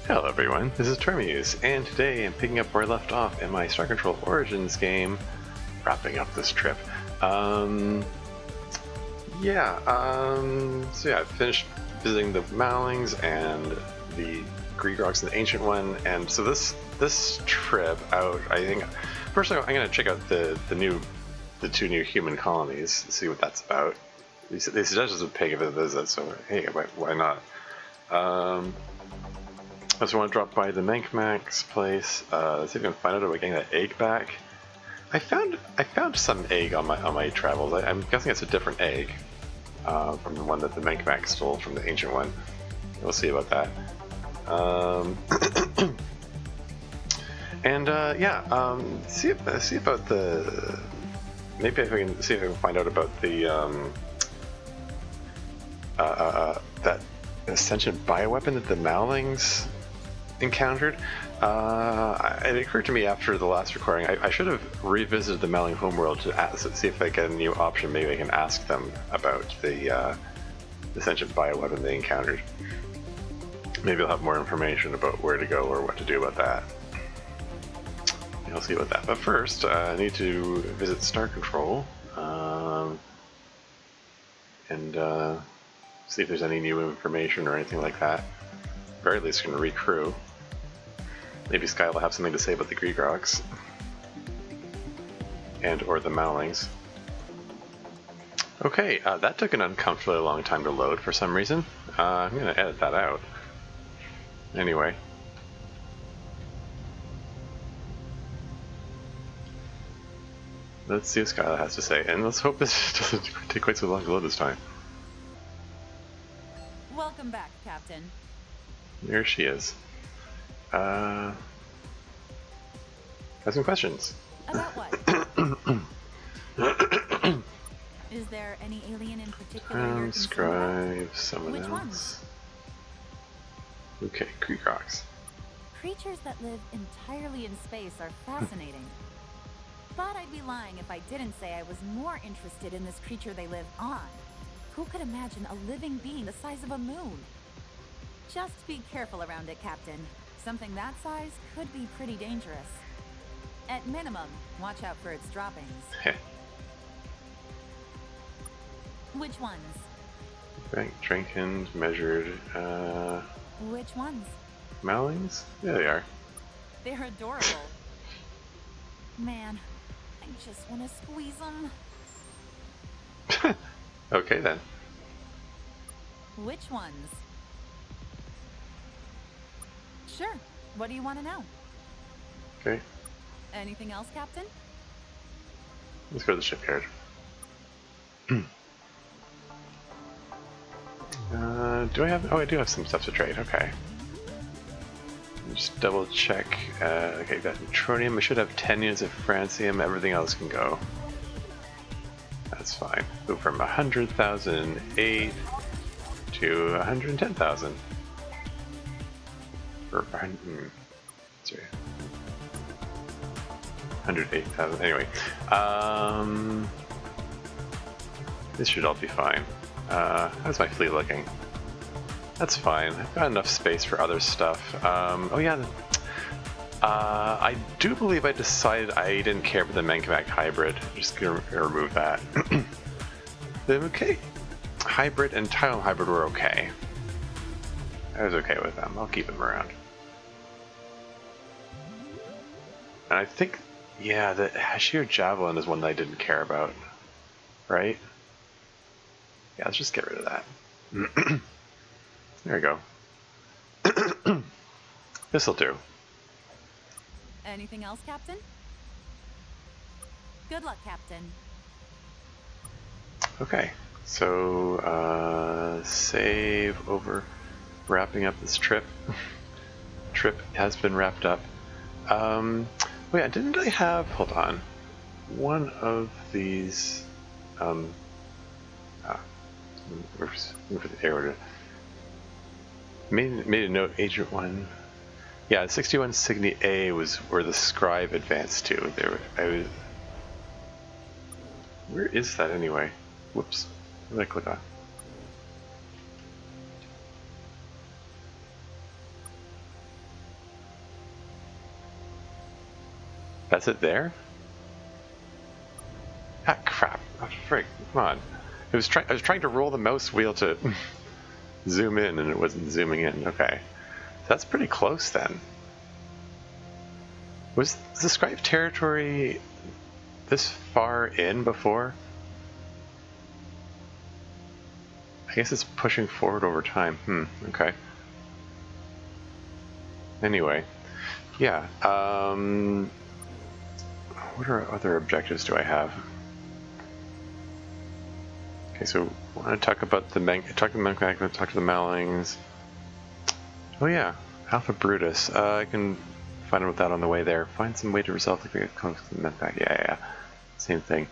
Hello everyone, this is Termius, and today I'm picking up where I left off in my Star Control Origins game, wrapping up this trip. So I finished visiting the Malings and the Gregrogs and the Ancient One, and so this trip out, I think, first I'm going to check out the two new human colonies, see what that's about. They suggested us would pay a visit, so hey, why not? I just want to drop by the Mankmax's place, see if I can find out about getting that egg back. I found some egg on my travels. I'm guessing it's a different egg from the one that the Mankmax stole from the Ancient One. We'll see about that. See about the. Maybe if I can see if I can find out about the that Ascension bioweapon that the Malings encountered. It occurred to me after the last recording, I should have revisited the Maling homeworld to see if I get a new option. Maybe I can ask them about the Ascension bioweapon they encountered. Maybe I'll have more information about where to go or what to do about that. I'll see about that. But first, I need to visit Star Control and see if there's any new information or anything like that. Very least, can recrew. Maybe Sky will have something to say about the Gregrogs and or the Malings. Okay, that took an uncomfortably long time to load for some reason. I'm going to edit that out. Anyway. Let's see what Skyla has to say, and let's hope this doesn't take quite so long to load this time. Welcome back, Captain. There she is. Have some questions. About what? Is there any alien in particular you're concerned Transcribe someone Which else. ones? Okay, Gregrogs. Creatures that live entirely in space are fascinating. But I'd be lying if I didn't say I was more interested in this creature they live on. Who could imagine a living being the size of a moon? Just be careful around it, Captain. Something that size could be pretty dangerous. At minimum, watch out for its droppings. Heh. Which ones? Drinking, measured, Which ones? Malings? There they are. They're adorable. Man, I just want to squeeze them. Okay then. Which ones? Sure. What do you want to know? Okay, Anything else, Captain? let's go to the shipyard. Do I have? Oh, I do have some stuff to trade. Okay. Just double check. Okay, got neutronium. I should have 10 units of francium. Everything else can go. That's fine. Go from 100,008 to 110,000. Or sorry, 108,000. Anyway, this should all be fine. How's my fleet looking? That's fine. I've got enough space for other stuff. Oh yeah. I do believe I decided I didn't care for the Mankmax hybrid. I'm just gonna remove that. Okay. Hybrid and Tile hybrid were okay. I was okay with them. I'll keep them around. And I think, yeah, the Hashir Javelin is one that I didn't care about. Right? Yeah, let's just get rid of that. There we go. This'll do. Anything else, Captain? Good luck, Captain. Okay, so save over wrapping up this trip. Trip has been wrapped up. Oh yeah, didn't I have, hold on, one of these, for the air order. Made a note, Agent 1. Yeah, 61 Cygni A was where the scribe advanced to. Where is that anyway? Whoops. What did I click on? That's it there? Ah, crap. Oh, frick. Come on. I was trying to roll the mouse wheel to zoom in, and it wasn't zooming in. Okay. That's pretty close, then. Was the Scribe territory this far in before? I guess it's pushing forward over time. Okay. Anyway. Yeah. What other objectives do I have? Okay, so I want to talk about talk to the Malings. Oh yeah, Alpha Brutus. I can find out about that on the way there. Find some way to resolve the great conflict with the Memphac. Yeah. Same thing.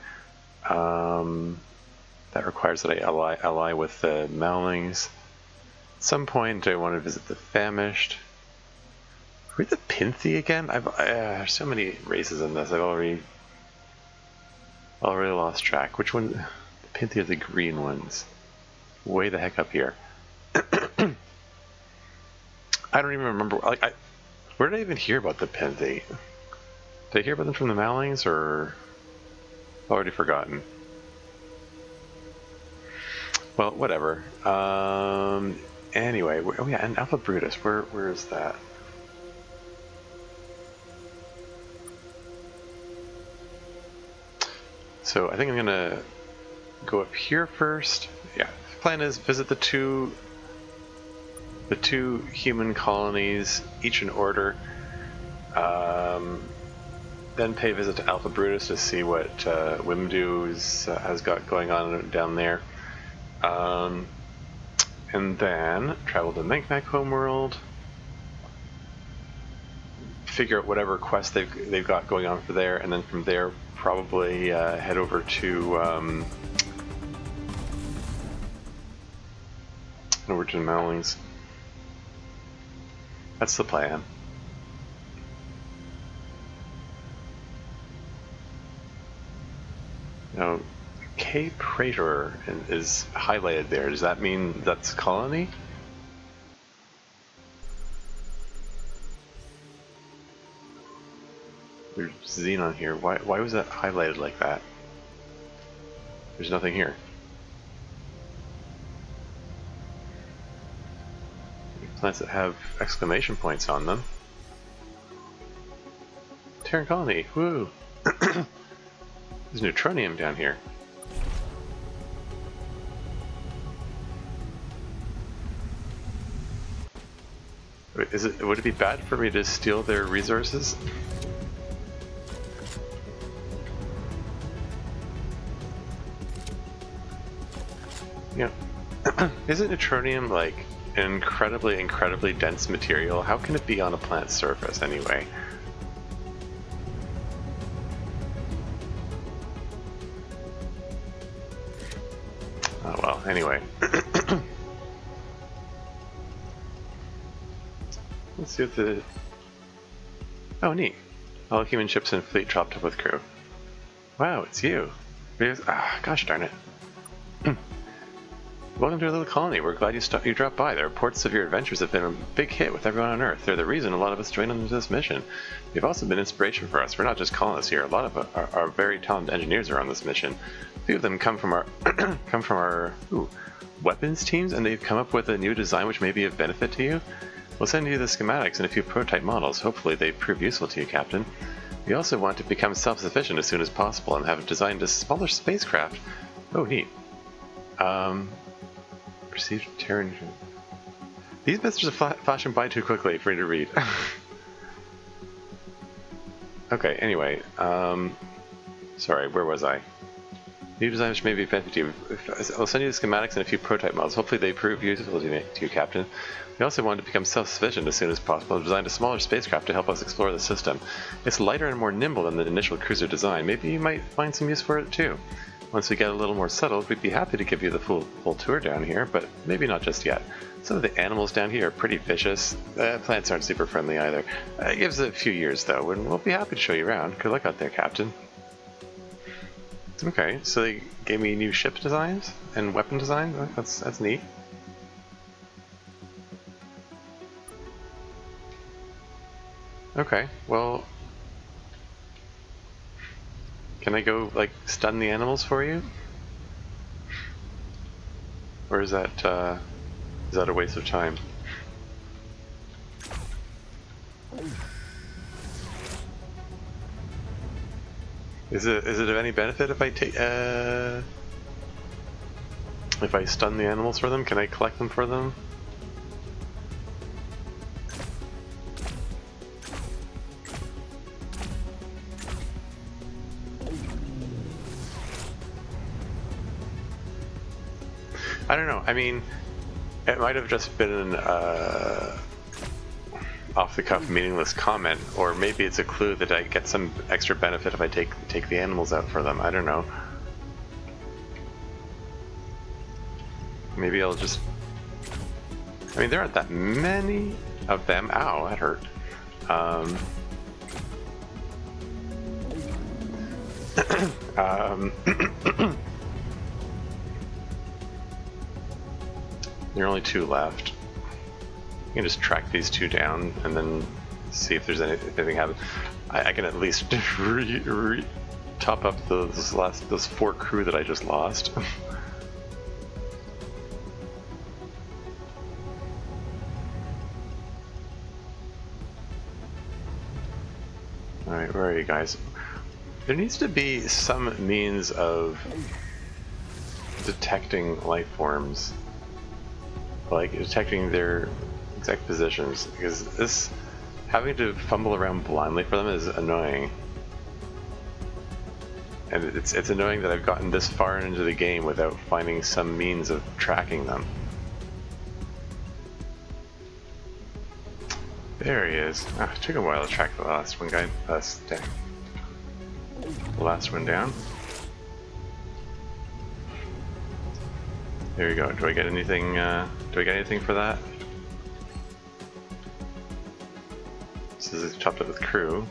That requires that I ally with the Malings. At some point, I want to visit the Famished. Are we the Pinthy again? There's so many races in this. I've already lost track. Which one? The Pinthy are the green ones. Way the heck up here. I don't even remember. Where did I even hear about the Pinthy? Did I hear about them from the Malings, or already forgotten? Well, whatever. Anyway, oh yeah, and Alpha Brutus. Where is that? So I think I'm gonna go up here first. Yeah, the plan is visit the two human colonies, each in order. Then pay a visit to Alpha Brutus to see what Wimdu has got going on down there. And then travel to Menkmak homeworld. Figure out whatever quest they've got going on for there, and then from there probably head over to the Malings. That's the plan. Now, Cape Praetor is highlighted there. Does that mean that's colony? There's Xenon here. Why was that highlighted like that? There's nothing here. Plants that have exclamation points on them. Terran colony. Woo! There's neutronium down here. Wait, would it be bad for me to steal their resources? Yeah. Isn't neutronium like an incredibly dense material? How can it be on a planet's surface anyway? Oh well, anyway. Let's see what the... Oh, neat. All human ships and fleet chopped up with crew. Wow, it's you. Gosh darn it. Welcome to our little colony. We're glad you dropped by. The reports of your adventures have been a big hit with everyone on Earth. They're the reason a lot of us joined on this mission. You've also been inspiration for us. We're not just colonists here. A lot of our very talented engineers are on this mission. A few of them come from our weapons teams, and they've come up with a new design which may be of benefit to you. We'll send you the schematics and a few prototype models. Hopefully they prove useful to you, Captain. We also want to become self-sufficient as soon as possible and have designed a smaller spacecraft. Oh, neat. Perceived Terran... These messages are flashing by too quickly for me to read. Okay, anyway. Sorry, where was I? New design which may be benefit to you. I'll send you the schematics and a few prototype models. Hopefully they prove useful to you, Captain. We also wanted to become self-sufficient as soon as possible and designed a smaller spacecraft to help us explore the system. It's lighter and more nimble than the initial cruiser design. Maybe you might find some use for it too. Once we get a little more settled, we'd be happy to give you the full tour down here, but maybe not just yet. Some of the animals down here are pretty vicious. Plants aren't super friendly either. It gives a few years though, and we'll be happy to show you around. Good luck out there, Captain. Okay, so they gave me new ship designs and weapon designs. That's neat. Okay, well, Can I go, like, stun the animals for you? Or is that a waste of time? Is it of any benefit if I take if I stun the animals for them? Can I collect them for them? I don't know. I mean, it might have just been an off-the-cuff, meaningless comment, or maybe it's a clue that I get some extra benefit if I take the animals out for them. I don't know. Maybe I'll just... I mean, there aren't that many of them. Ow, that hurt. There are only 2 left. You can just track these 2 down and then see if there's anything happens. I can at least top up those 4 crew that I just lost. Alright, where are you guys? There needs to be some means of detecting life forms. Like detecting their exact positions, because this having to fumble around blindly for them is annoying. And it's annoying that I've gotten this far into the game without finding some means of tracking them. There he is. Oh, it took a while to track the last one guy. The last one down. There you go. Do I get anything? Do I get anything for that? This is chopped up with crew.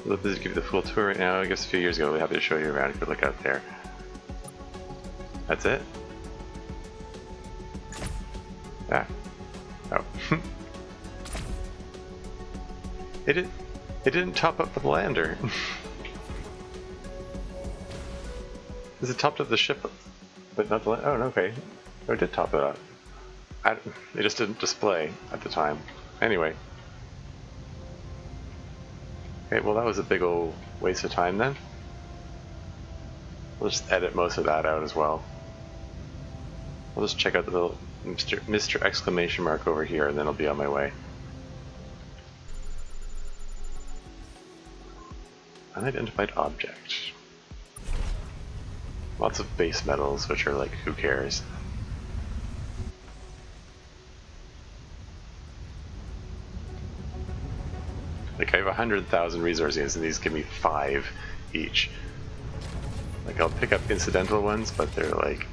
We'll give you the full tour right now. I guess a few years ago we have to show you around if you look out there. That's it? Ah. Oh. It didn't top up the lander. Is it topped up the ship, but not the lander? Oh, okay. Oh, it did top it up. It just didn't display at the time. Anyway. Okay, well that was a big old waste of time then. We'll just edit most of that out as well. We'll just check out the little Mr. exclamation mark over here and then I'll be on my way. Unidentified object. Lots of base metals, which are like, who cares? Like, I have 100,000 resources and these give me 5 each. Like, I'll pick up incidental ones, but they're like...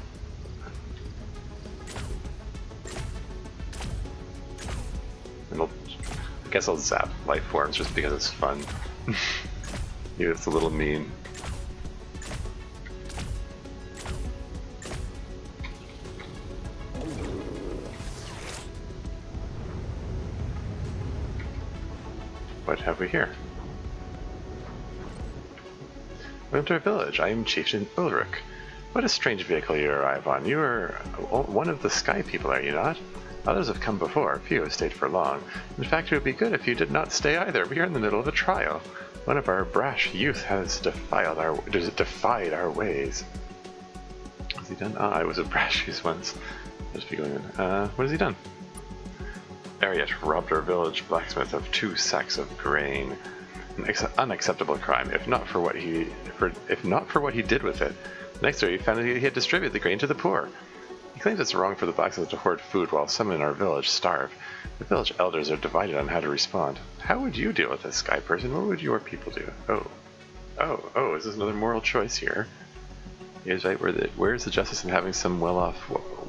And I guess I'll zap life forms just because it's fun. Even if it's a little mean. What have we here? Welcome to our village. I am Chieftain Ulrich. What a strange vehicle you arrive on. You are one of the sky people, are you not? Others have come before. Few have stayed for long. In fact, it would be good if you did not stay either. We are in the middle of a trial. One of our brash youth has defied our ways. Has he done? Ah, I was a brash youth once. Just be going in. What has he done? Ariat robbed our village blacksmith of 2 sacks of grain. An unacceptable crime, if not for what he did with it. Next day, he found that he had distributed the grain to the poor. He claims it's wrong for the blacksmith to hoard food while some in our village starve. The village elders are divided on how to respond. How would you deal with this, sky person? What would your people do? Oh, is this another moral choice here? He is right. Where's the justice in having some well-off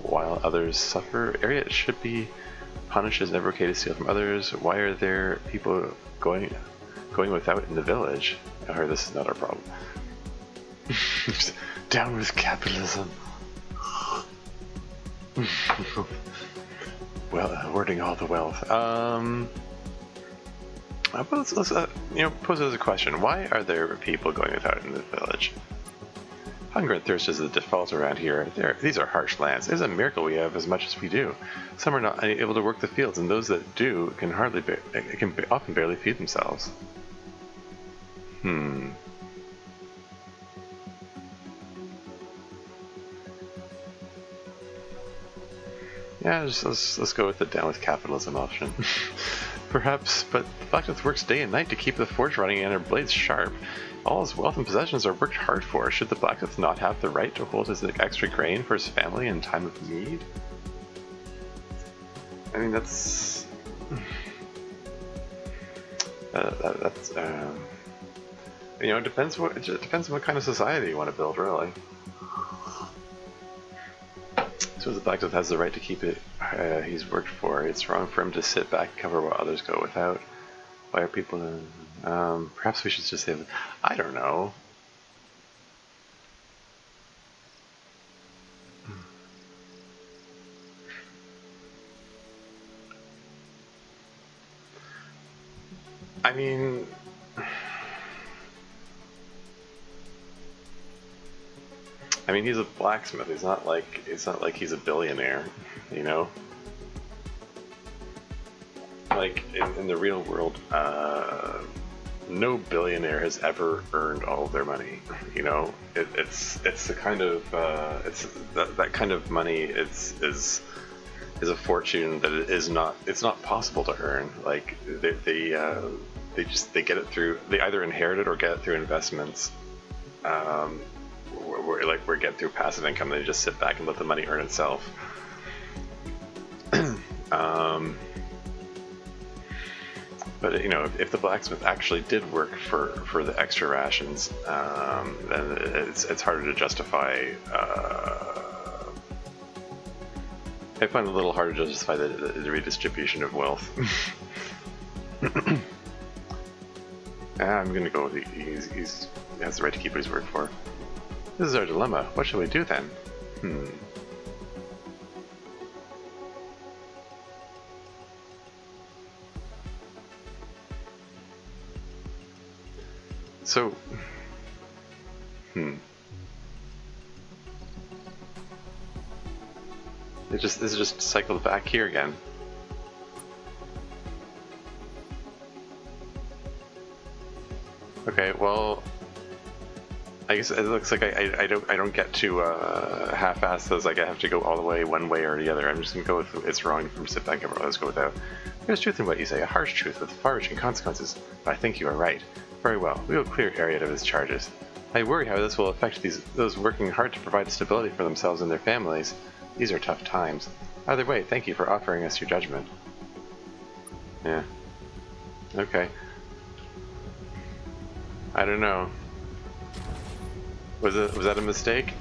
while others suffer? Ariat should be punished. It's never okay to steal from others. Why are there people going without in the village? I heard this is not our problem. Down with capitalism. Well, hoarding all the wealth. But let's pose it as a question. Why are there people going without in the village? Hunger and thirst is the default around here. These are harsh lands. It's a miracle we have as much as we do. Some are not able to work the fields, and those that do can often barely feed themselves. Yeah, let's go with the down with capitalism option. Perhaps, but the blacksmith works day and night to keep the forge running and her blades sharp. All his wealth and possessions are worked hard for. Should the blacksmith not have the right to hold his extra grain for his family in time of need? I mean, that's it depends on what kind of society you want to build, really. So the blacksmith has the right to keep it he's worked for. It's wrong for him to sit back and cover while others go without. Why are people... perhaps we should just say... I don't know. I mean... he's a blacksmith. It's not like he's a billionaire, you know. Like in the real world, no billionaire has ever earned all of their money. You know, it's the kind of that kind of money is a fortune that it's not possible to earn. Like they get it through, they either inherit it or get it through investments. We're getting through passive income, they just sit back and let the money earn itself. But if the blacksmith actually did work for the extra rations, then it's harder to justify. I find it a little harder to justify the redistribution of wealth. I'm gonna go with he has the right to keep what he's worked for. This is our dilemma. What shall we do then? So, this is just cycled back here again. Okay, well, I guess it looks like I don't get to half-ass those. Like I have to go all the way one way or the other. I'm just gonna go with it's wrong from sit back and let's go without. There's truth in what you say, a harsh truth with far-reaching consequences. But I think you are right. Very well, we will clear Ariad of his charges. I worry how this will affect those working hard to provide stability for themselves and their families. These are tough times. Either way, thank you for offering us your judgment. Yeah. Okay. I don't know. Was that a mistake?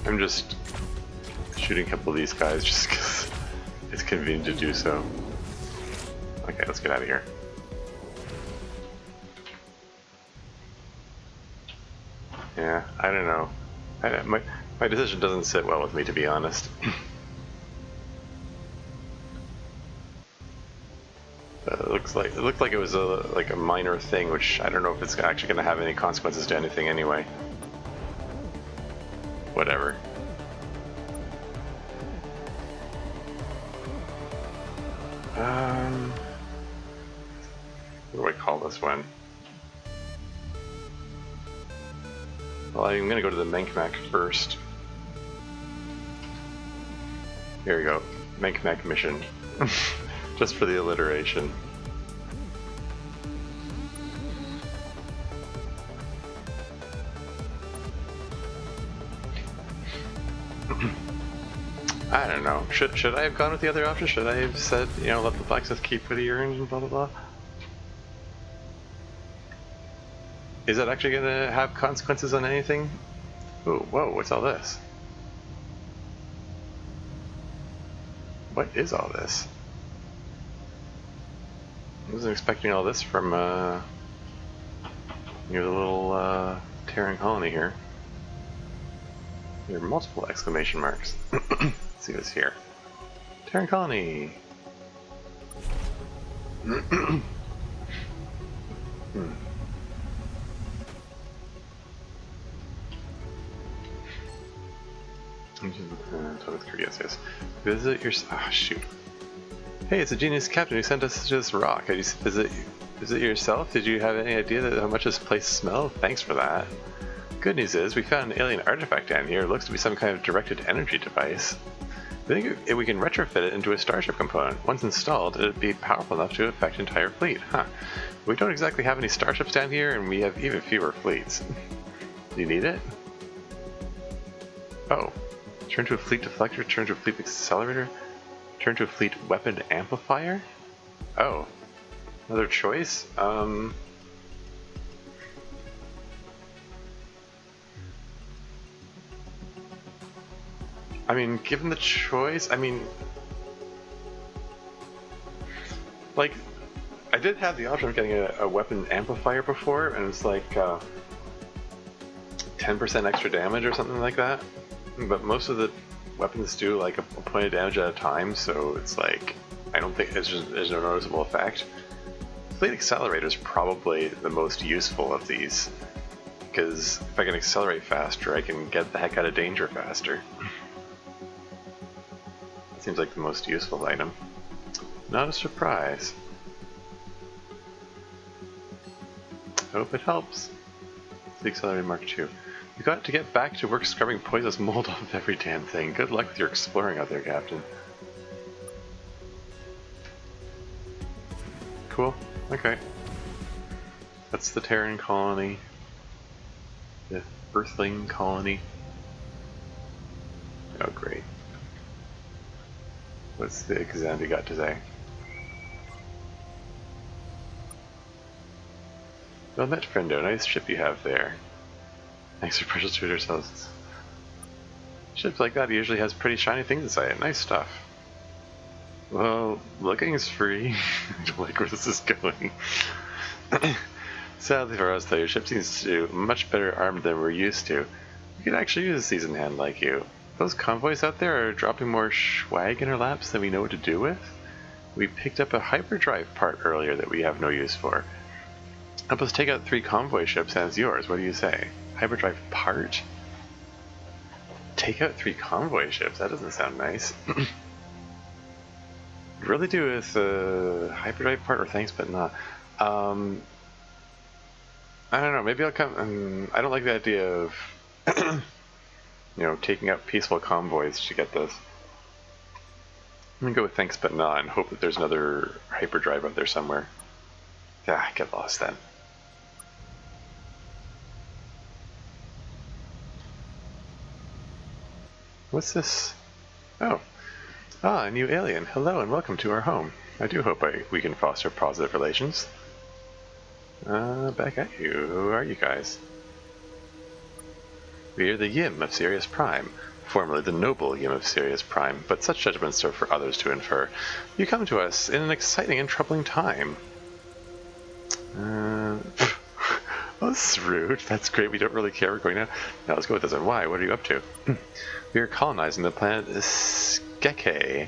I'm just shooting a couple of these guys just because it's convenient to do so. Okay, let's get out of here. Yeah, I don't know. My decision doesn't sit well with me, to be honest. It looked like it was a minor thing, which I don't know if it's actually going to have any consequences to anything anyway. Whatever. What do I call this one? Well, I'm going to go to the Menkmak first. Here we go. Menkmak mission. Just for the alliteration. I don't know. Should I have gone with the other option? Should I have said, let the blacksmith keep what he earns and blah blah blah? Is that actually going to have consequences on anything? Ooh, whoa, what's all this? What is all this? Wasn't expecting all this from your little Terran colony here. There are multiple exclamation marks. Let's see what's here. Terran colony. Hmm. Yes. Visit your. Ah, shoot. Hey, it's a genius captain who sent us to this rock. I just visit yourself? Did you have any idea that how much this place smells? Thanks for that. Good news is, we found an alien artifact down here. It looks to be some kind of directed energy device. I think if we can retrofit it into a starship component. Once installed, it would be powerful enough to affect an entire fleet. Huh. We don't exactly have any starships down here, and we have even fewer fleets. Do you need it? Oh. Turn to a fleet deflector, turn to a fleet accelerator, turn to a fleet weapon amplifier? Oh. Another choice? I mean, given the choice, I mean, like, I did have the option of getting a weapon amplifier before, and it's like 10% extra damage or something like that. But most of the weapons do like a point of damage at a time, so it's like, I don't think there's no noticeable effect. Fleet accelerator is probably the most useful of these, because if I can accelerate faster, I can get the heck out of danger faster. Seems like the most useful item. Not a surprise. Hope it helps. The Accelerator Mark II. You got to get back to work scrubbing poisonous mold off of every damn thing. Good luck with your exploring out there, Captain. Cool. Okay. That's the Terran colony. The Earthling colony. Oh, great. What's the Xandi got to say? Well met, friendo. Nice ship you have there. Thanks for precious to yourselves. Ships like that usually has pretty shiny things inside it. Nice stuff. Well, looking is free. I don't like where this is going. Sadly for us, though, your ship seems to be much better armed than we're used to. We could actually use a seasoned hand like you. Those convoys out there are dropping more swag in our laps than we know what to do with. We picked up a hyperdrive part earlier that we have no use for. Help us take out 3 convoy ships as yours. What do you say? Hyperdrive part? Take out 3 convoy ships? That doesn't sound nice. Really do with hyperdrive part or thanks, but not. I don't know. Maybe I'll come. I don't like the idea of taking out peaceful convoys to get this. I'm gonna go with thanks but not and hope that there's another hyperdrive out there somewhere. Yeah, get lost then. What's this? Oh. Ah, a new alien. Hello and welcome to our home. I do hope we can foster positive relations. Back at you. Who are you guys? We are the Yim of Sirius Prime, formerly the noble Yim of Sirius Prime, but such judgments are for others to infer. You come to us in an exciting and troubling time. Oh, this is rude. That's great. We don't really care. We're going now. Now let's go with this one. Why? What are you up to? We are colonizing the planet Skeke.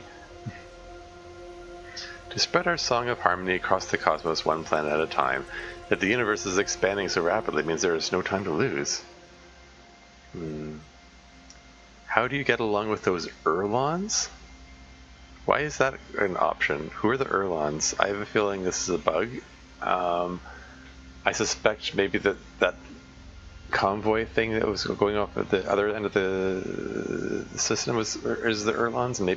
To spread our song of harmony across the cosmos one planet at a time. That the universe is expanding so rapidly means there is no time to lose. How do you get along with those Erlons? Why is that an option? Who are the Erlons? I have a feeling this is a bug. I suspect maybe that convoy thing that was going off at the other end of the system is the Erlons, and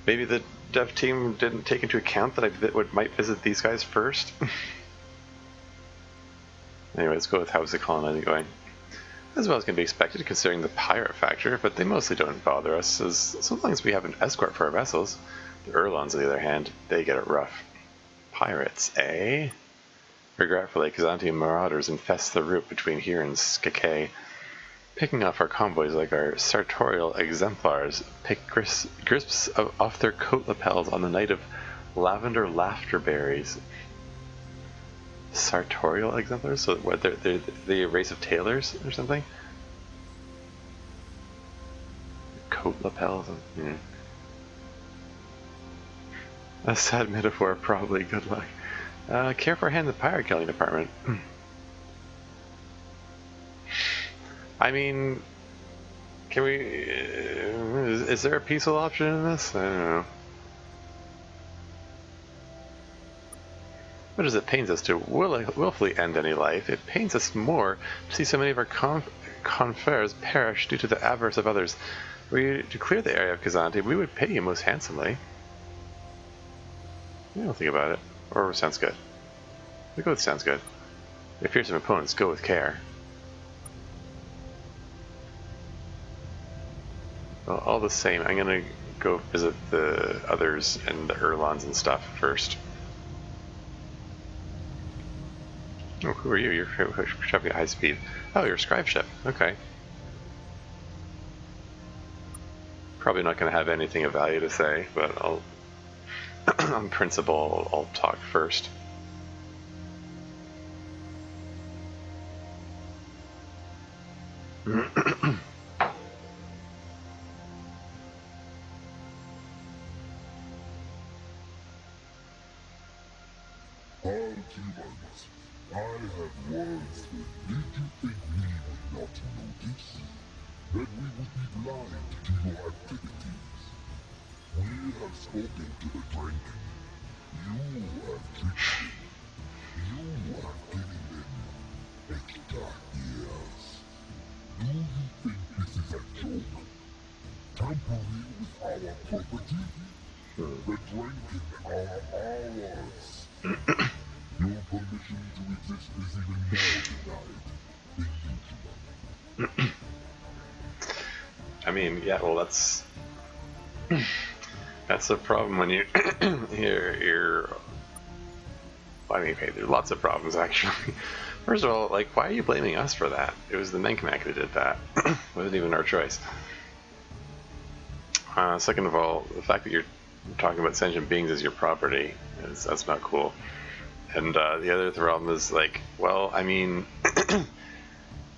maybe the dev team didn't take into account that I might visit these guys first. Anyway, let's go with how's the colonizing going. As well as can be expected considering the pirate factor, but they mostly don't bother us as so long as we have an escort for our vessels. The Erlons, on the other hand, they get it rough. Pirates, eh? Regretfully, Xanthi marauders infest the route between here and Skeke, picking off our convoys like our sartorial exemplars pick grips off their coat lapels on the night of Lavender laughter berries. Sartorial exemplars? So what, they're a race of tailors or something? Coat lapels? A sad metaphor, probably. Good luck. Care for a hand in the pirate killing department. I mean, can we... is there a peaceful option in this? I don't know. Much as it pains us to willfully end any life, it pains us more to see so many of our confreres perish due to the avarice of others. Were you to clear the area of Kazanti, we would pay you most handsomely. I don't think about it. Or sounds good. We go with sounds good. If fearsome opponents, go with care. Well, all the same, I'm gonna go visit the others and the Erlons and stuff first. Oh, who are you? You're traveling at high speed. Oh, you're a scribe ship. Okay. Probably not going to have anything of value to say, but I'll, on principle, I'll talk first. I have words that did you think we would not notice? That we would be blind to your activities? We have spoken to the Draken. You have tricked them. You have given them extra ears. Do you think this is a joke? Tampering with our property? The Draken are ours. Your permission to exist is even more denied than usual. I mean, yeah, well, that's the problem when you you're. I mean, okay, there's lots of problems actually. First of all, like, why are you blaming us for that? It was the Menkamak who did that. It wasn't even our choice. Second of all, the fact that you're talking about sentient beings as your property that's not cool. And the other problem is, like, well, I mean,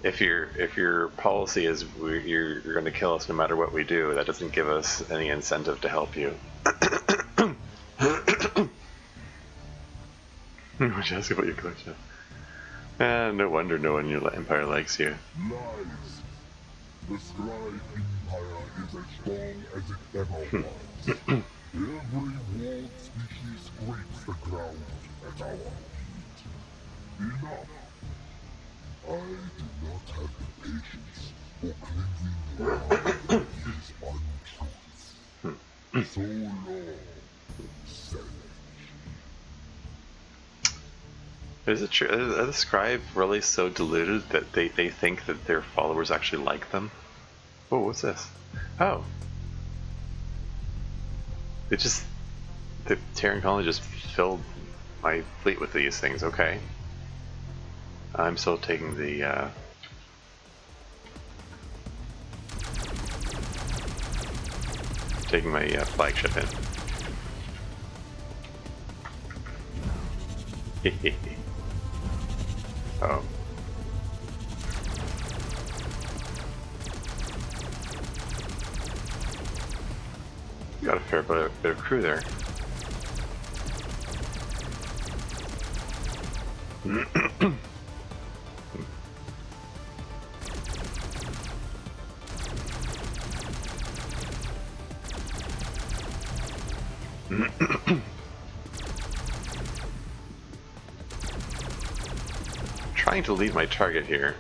if your policy is you're going to kill us no matter what we do, that doesn't give us any incentive to help you. Which ask about your collection. And no wonder no one in your empire likes you. Lies. The Scribe Empire is as strong as it ever was. Every walled species scrapes the ground at our feet. Enough. I do not have the patience for cleansing your mind of these untruths. So long, savage. Is it true? Are the scribe really so deluded that they think that their followers actually like them? Oh, what's this? Oh. The Terran colony just filled my fleet with these things, okay. I'm still taking the, taking my flagship in. Oh. You got a fair bit of crew there. Trying to leave my target here.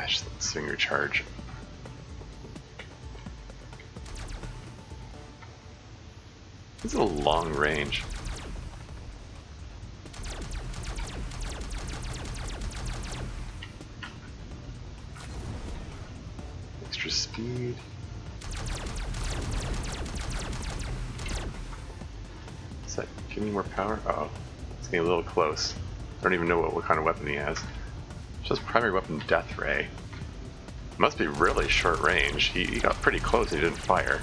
Just swinger charge. It's a long range. Extra speed. Does that give me more power? Uh oh. It's getting a little close. I don't even know what kind of weapon he has. It's just primary weapon Death Ray. Must be really short range. He got pretty close and he didn't fire.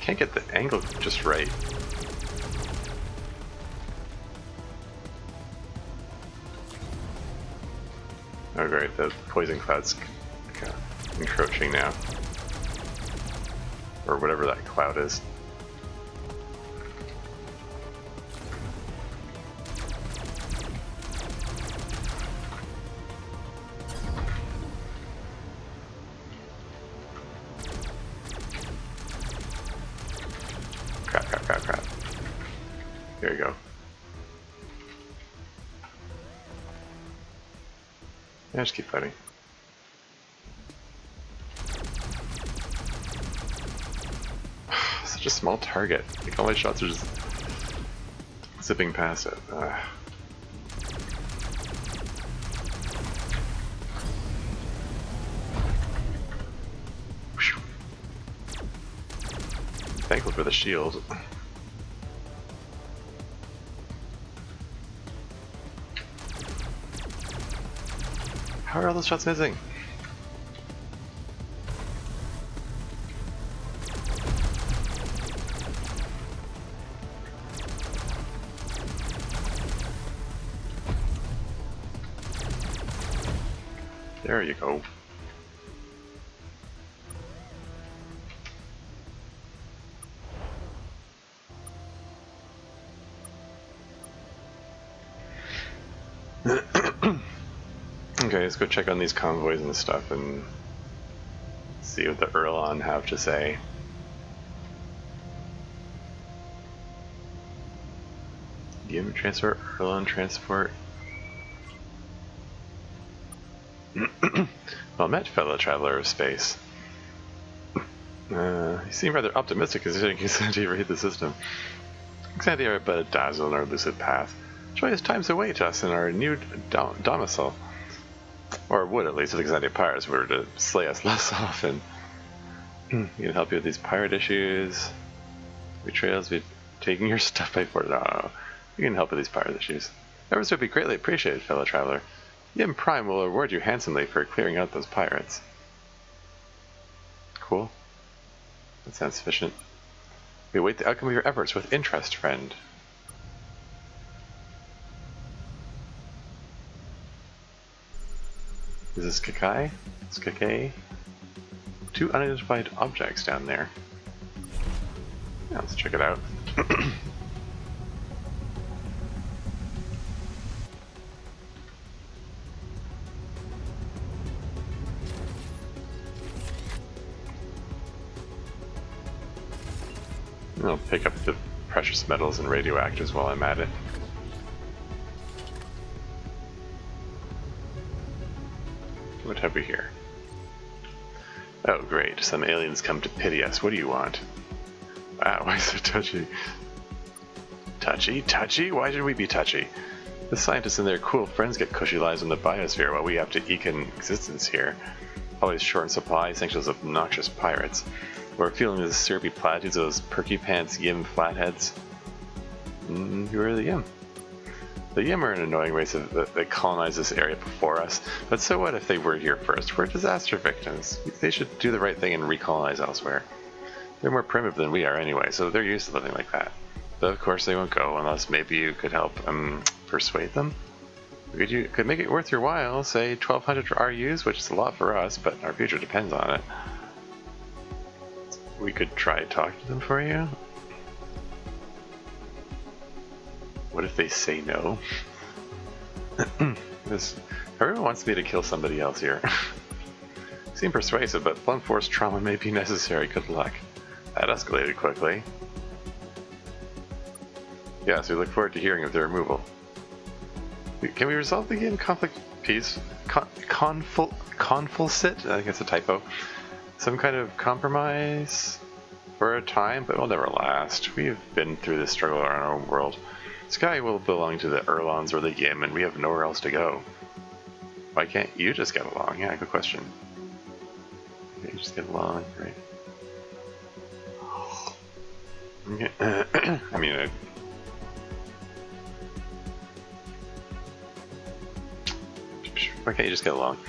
can't get the angle just right. Oh great, the poison cloud's encroaching now. Or whatever that cloud is. Crap. There you go. Yeah, just keep fighting. Such a small target. Like all my shots are just zipping past it. Thankful for the shield. How are all those shots missing? There you go. Okay, let's go check on these convoys and stuff and see what the Erlon have to say. Game transport, Erlon transport. Well met, fellow traveler of space. You seem rather optimistic considering Xantia raid the system. Xantia are but a dazzle in our lucid path. Joyous times await us in our new domicile. Or would at least if the Xantia pirates were to slay us less often. We can help you with these pirate issues. Betrayals, we've taken your stuff by force. No, we can help with these pirate issues. Efforts would be greatly appreciated, fellow traveler. Yim Prime will reward you handsomely for clearing out those pirates. Cool. That sounds sufficient. We await the outcome of your efforts with interest, friend. Is this Kakai? It's Kakai. 2 unidentified objects down there. Yeah, let's check it out. I'll pick up the precious metals and radioactives while I'm at it. What have we here? Oh great, some aliens come to pity us. What do you want? Wow, why so touchy? Touchy? Touchy? Why should we be touchy? The scientists and their cool friends get cushy lives in the biosphere while we have to eke an existence here. Always short in supply thanks to those obnoxious pirates. We're feeling the syrupy platitudes of those perky pants Yim flatheads. Who are the Yim? The Yim are an annoying race that colonized this area before us, but so what if they were here first? We're disaster victims. They should do the right thing and recolonize elsewhere. They're more primitive than we are anyway, so they're used to living like that. But of course they won't go unless maybe you could help persuade them? You could make it worth your while, say 1,200 RUs, which is a lot for us, but our future depends on it. We could try talking to them for you? What if they say no? Everyone wants me to kill somebody else here. Seem persuasive, but blunt force trauma may be necessary. Good luck. That escalated quickly. Yes, we look forward to hearing of their removal. Can we resolve the game conflict peace? Confulcit? I think it's a typo. Some kind of compromise for a time, but it will never last. We've been through this struggle in our own world. Sky will belong to the Erlons or the Yim, and we have nowhere else to go. Why can't you just get along? Yeah, good question. Okay, just get along, right? Okay. I mean, Why can't you just get along?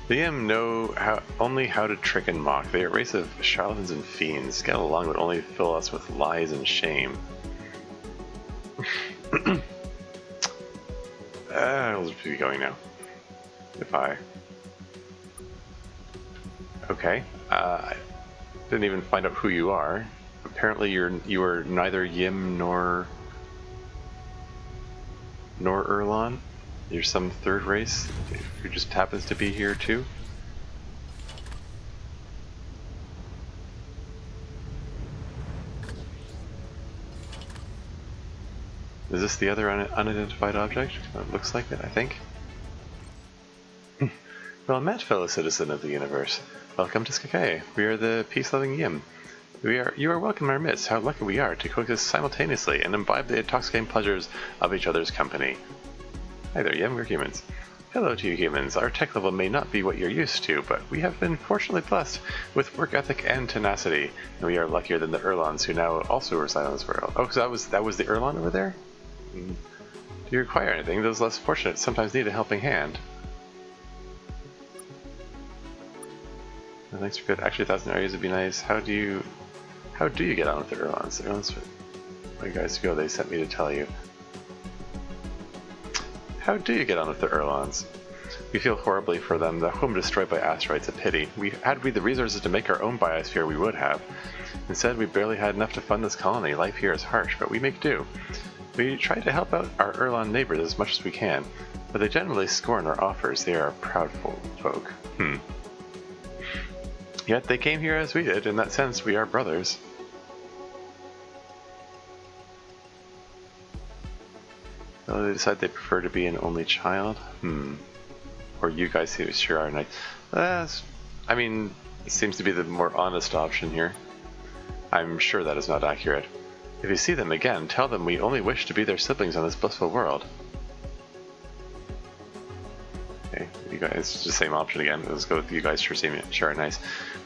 The Yim know only how to trick and mock. They are a race of charlatans and fiends. Get along would only fill us with lies and shame. I'll just be going now. If I... Okay. I didn't even find out who you are. Apparently you are neither Yim nor Erlon. You're some third race who just happens to be here too. Is this the other unidentified object? It looks like it, I think. Well met, fellow citizen of the universe. Welcome to Skake. We are the peace-loving Yim. You are welcome in our midst. How lucky we are to coexist simultaneously and imbibe the intoxicating pleasures of each other's company. Hi there, Yim. We're humans. Hello to you humans. Our tech level may not be what you're used to, but we have been fortunately blessed with work ethic and tenacity, and we are luckier than the Erlons who now also reside on this world. Oh, so that was the Erlon over there? Do you require anything? Those less fortunate sometimes need a helping hand. Oh, thanks for good. Actually, 1,000 areas would be nice. How do you get on with the Erlons? The Erlons, where you guys go, they sent me to tell you. How do you get on with the Erlons? We feel horribly for them. The home destroyed by asteroids, a pity. Had we the resources to make our own biosphere, we would have. Instead, we barely had enough to fund this colony. Life here is harsh, but we make do. We try to help out our Erlon neighbors as much as we can, but they generally scorn our offers. They are proud folk. Yet they came here as we did. In that sense, we are brothers. So they decide they prefer to be an only child? Or you guys sure are nice. I mean, it seems to be the more honest option here. I'm sure that is not accurate. If you see them again, tell them we only wish to be their siblings on this blissful world. Okay, you guys, it's the same option again. Let's go with you guys sure are nice.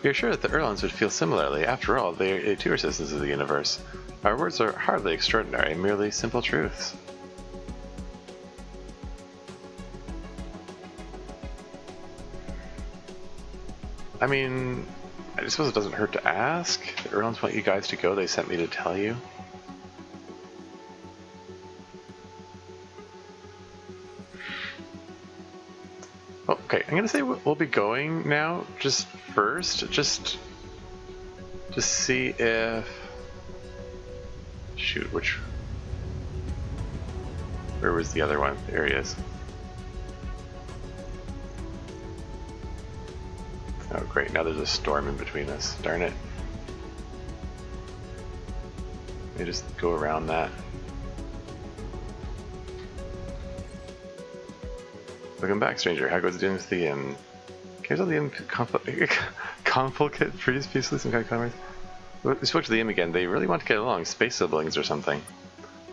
We are sure that the Erlons would feel similarly. After all, they too are citizens of the universe. Our words are hardly extraordinary, merely simple truths. I mean, I suppose it doesn't hurt to ask. The Erlons want you guys to go, they sent me to tell you. Okay, I'm gonna say we'll be going now, just first, just to see if... Shoot, where was the other one? There he is. Oh great, now there's a storm in between us, darn it. Let me just go around that. Welcome back, stranger. How goes it doing with the inn? Can you tell the conflict freeze peacefully some kind of commerce? We spoke to the Yim again. They really want to get along. Space siblings or something.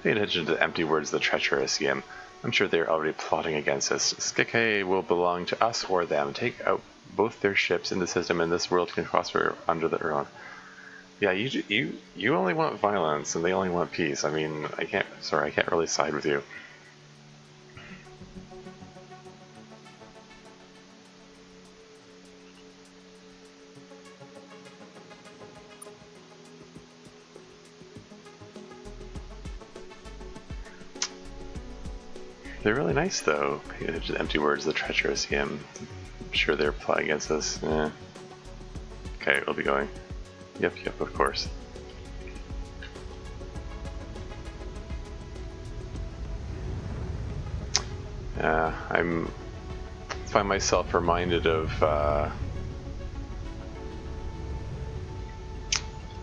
Pay attention to the empty words of the treacherous Yim. I'm sure they're already plotting against us. Skake will belong to us or them. Take out both their ships in the system and this world can prosper under the Erlon. Yeah, you only want violence and they only want peace. I mean, I can't really side with you. They're really nice, though. Pay attention to the empty words, the treacherous Yim. I'm sure they're plotting against us. Okay, we'll be going. Yep, of course. I find myself reminded of...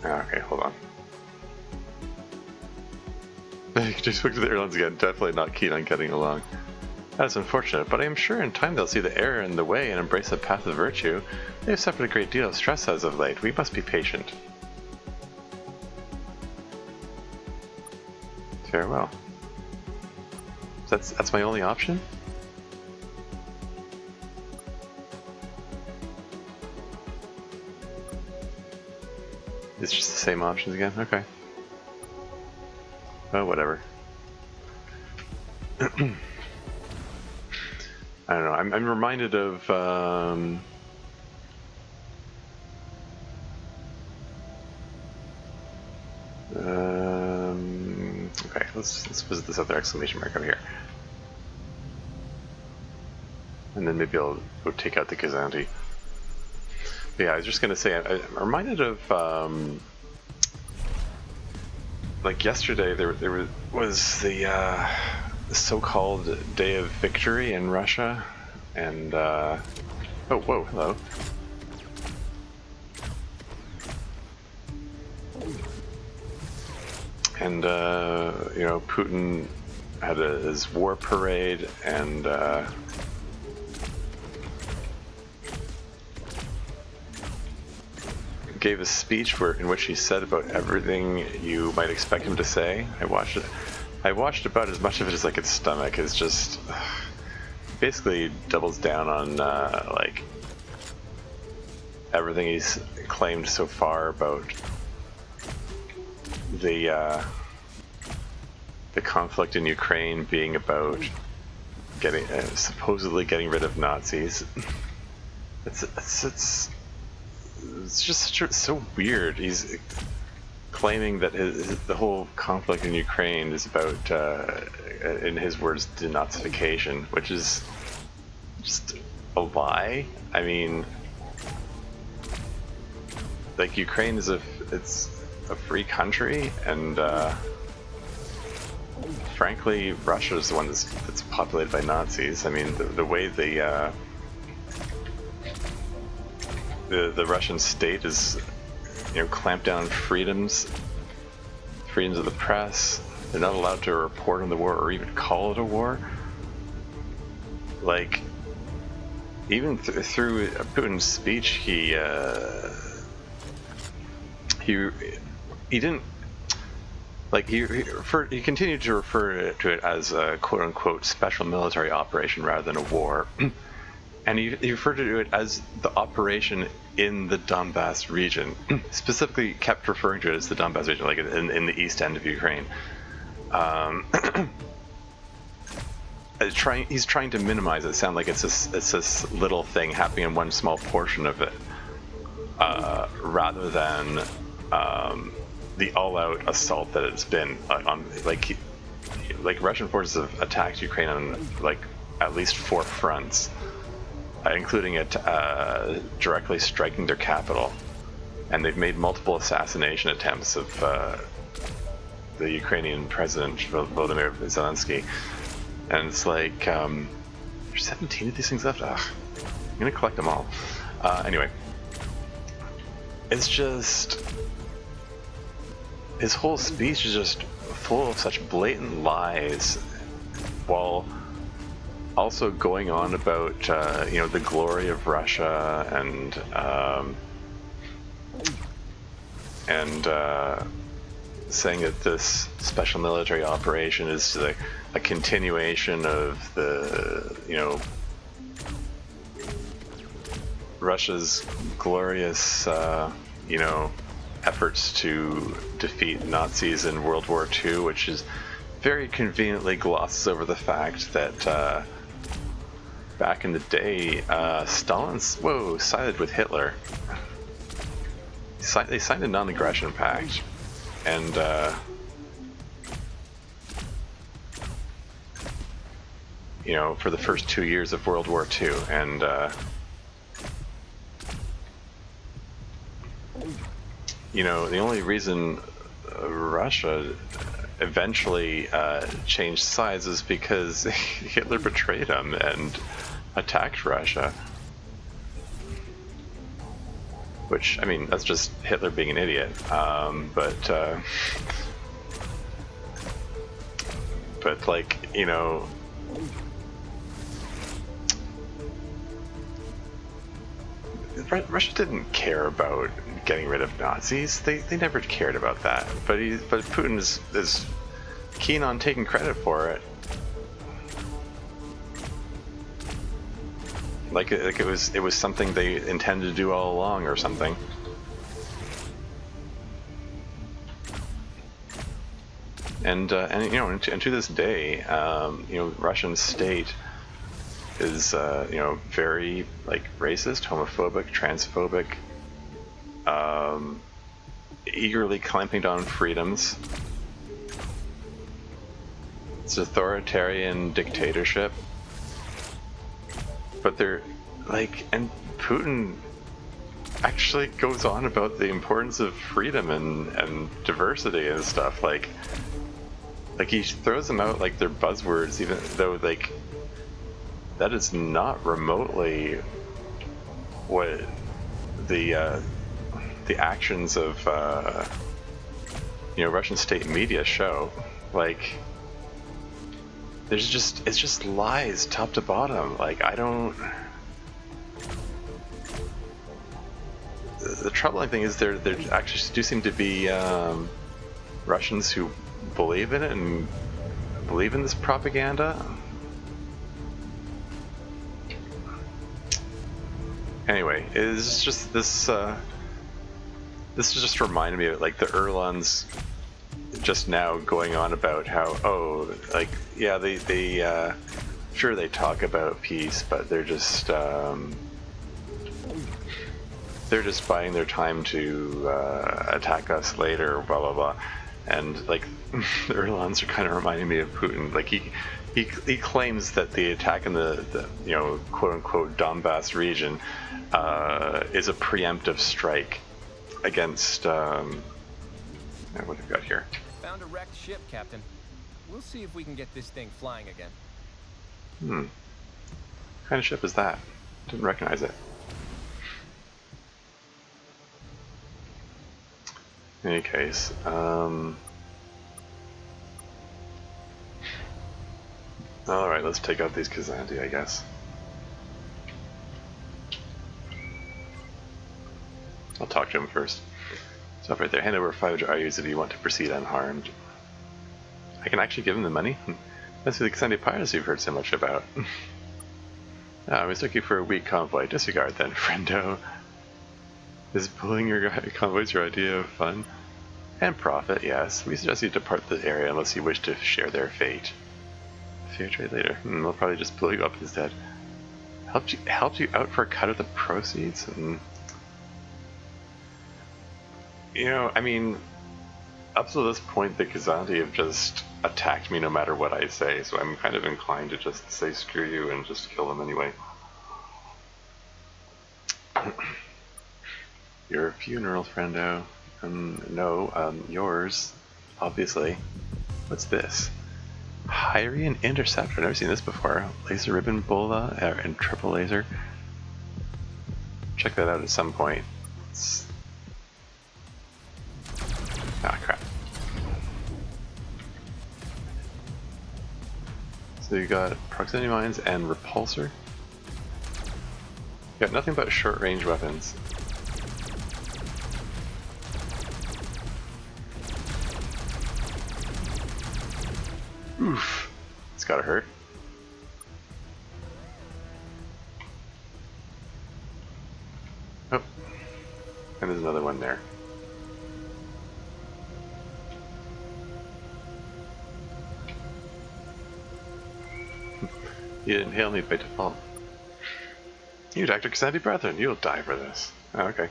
Okay, hold on. Just look at the Erlons again, definitely not keen on getting along. That's unfortunate, but I am sure in time they'll see the error in the way and embrace the path of virtue. They have suffered a great deal of stress as of late. We must be patient. Farewell. That's my only option? It's just the same options again? Okay. Oh, whatever. I don't know. I'm reminded of okay, let's visit this other exclamation mark over here, and then maybe I'll go take out the Kazanti. But yeah, I was just gonna say I'm reminded of like yesterday there was the so-called Day of Victory in Russia, and oh whoa, hello. And you know, Putin had his war parade, and gave a speech in which he said about everything you might expect him to say. I watched it. I watched about as much of it as I could stomach. It's just basically doubles down on like everything he's claimed so far about the conflict in Ukraine being about getting supposedly getting rid of Nazis. It's just so weird. He's claiming that the whole conflict in Ukraine is about, in his words, denazification, which is just a lie. I mean, like, Ukraine is it's a free country, and frankly, Russia is the one that's populated by Nazis. I mean, the way the Russian state is, you know, clamped down on freedoms of the press. They're not allowed to report on the war or even call it a war. Like, even through Putin's speech, he didn't, like, he continued to refer to it as a quote-unquote special military operation rather than a war. And he referred to it as the operation in the Donbass region. Specifically kept referring to it as the Donbass region, like in the east end of Ukraine. He's trying to minimize it, sound like it's this little thing happening in one small portion of it, rather than the all-out assault that it's been on. Like Russian forces have attacked Ukraine on like at least 4 fronts. Including it directly striking their capital, and they've made multiple assassination attempts of the Ukrainian president Volodymyr Zelensky, and it's like there's 17 of these things left. Ugh, I'm gonna collect them all. Anyway, it's just his whole speech is just full of such blatant lies, while also going on about you know, the glory of Russia, and saying that this special military operation is a continuation of the, you know, Russia's glorious you know, efforts to defeat Nazis in World War II, which is very conveniently glosses over the fact that back in the day, Stalin sided with Hitler. They signed a non-aggression pact, and you know, for the first 2 years of World War II, and you know, the only reason Russia eventually changed sides is because Hitler betrayed him and attacked Russia. Which, I mean, that's just Hitler being an idiot. But like, you know, Russia didn't care about getting rid of Nazis. They never cared about that. But Putin is keen on taking credit for it. Like it was something they intended to do all along or something. And you know, and to this day, you know, Russian state is very like racist, homophobic, transphobic, eagerly clamping down freedoms. It's authoritarian dictatorship. But they're like, and Putin actually goes on about the importance of freedom and diversity and stuff. Like he throws them out like they're buzzwords, even though like that is not remotely what the actions of Russian state media show. Like it's just lies top to bottom. Like I don't. The troubling thing is there actually do seem to be Russians who believe in it and believe in this propaganda. Anyway, it's just this is just reminded me of like the Erlons just now going on about how they sure they talk about peace, but they're just buying their time to attack us later, blah blah blah. And like the Erlons are kind of reminding me of Putin. Like he claims that the attack in the quote unquote Donbass region is a preemptive strike against what have we got here? Found a wrecked ship, Captain. We'll see if we can get this thing flying again. What kind of ship is that? Didn't recognize it. In any case, alright, let's take out these Kazanti, I guess. I'll talk to him first. Stop right there. Hand over 500 IUs if you want to proceed unharmed. I can actually give him the money? That's the Kazanti pirates you've heard so much about. I mistook you for a weak convoy. Disregard then, friendo. Is pulling your convoys your idea of fun? And profit, yes. We suggest you depart the area unless you wish to share their fate. Fair trade later. We'll probably just blow you up instead. Helped you out for a cut of the proceeds? I mean, up to this point, the Kazanti have just attacked me no matter what I say, so I'm kind of inclined to just say screw you and just kill them anyway. Your funeral, friendo. No, yours, obviously. What's this? Hyrian Interceptor. I've never seen this before. Laser Ribbon Bola and Triple Laser. Check that out at some point. Ah, crap. So you got proximity mines and repulsor. You got nothing but short range weapons. Oof. It's gotta hurt. Oh. And there's another one there. You didn't hail me by default. You Dr. Kazanti Brethren, you'll die for this. Oh, okay.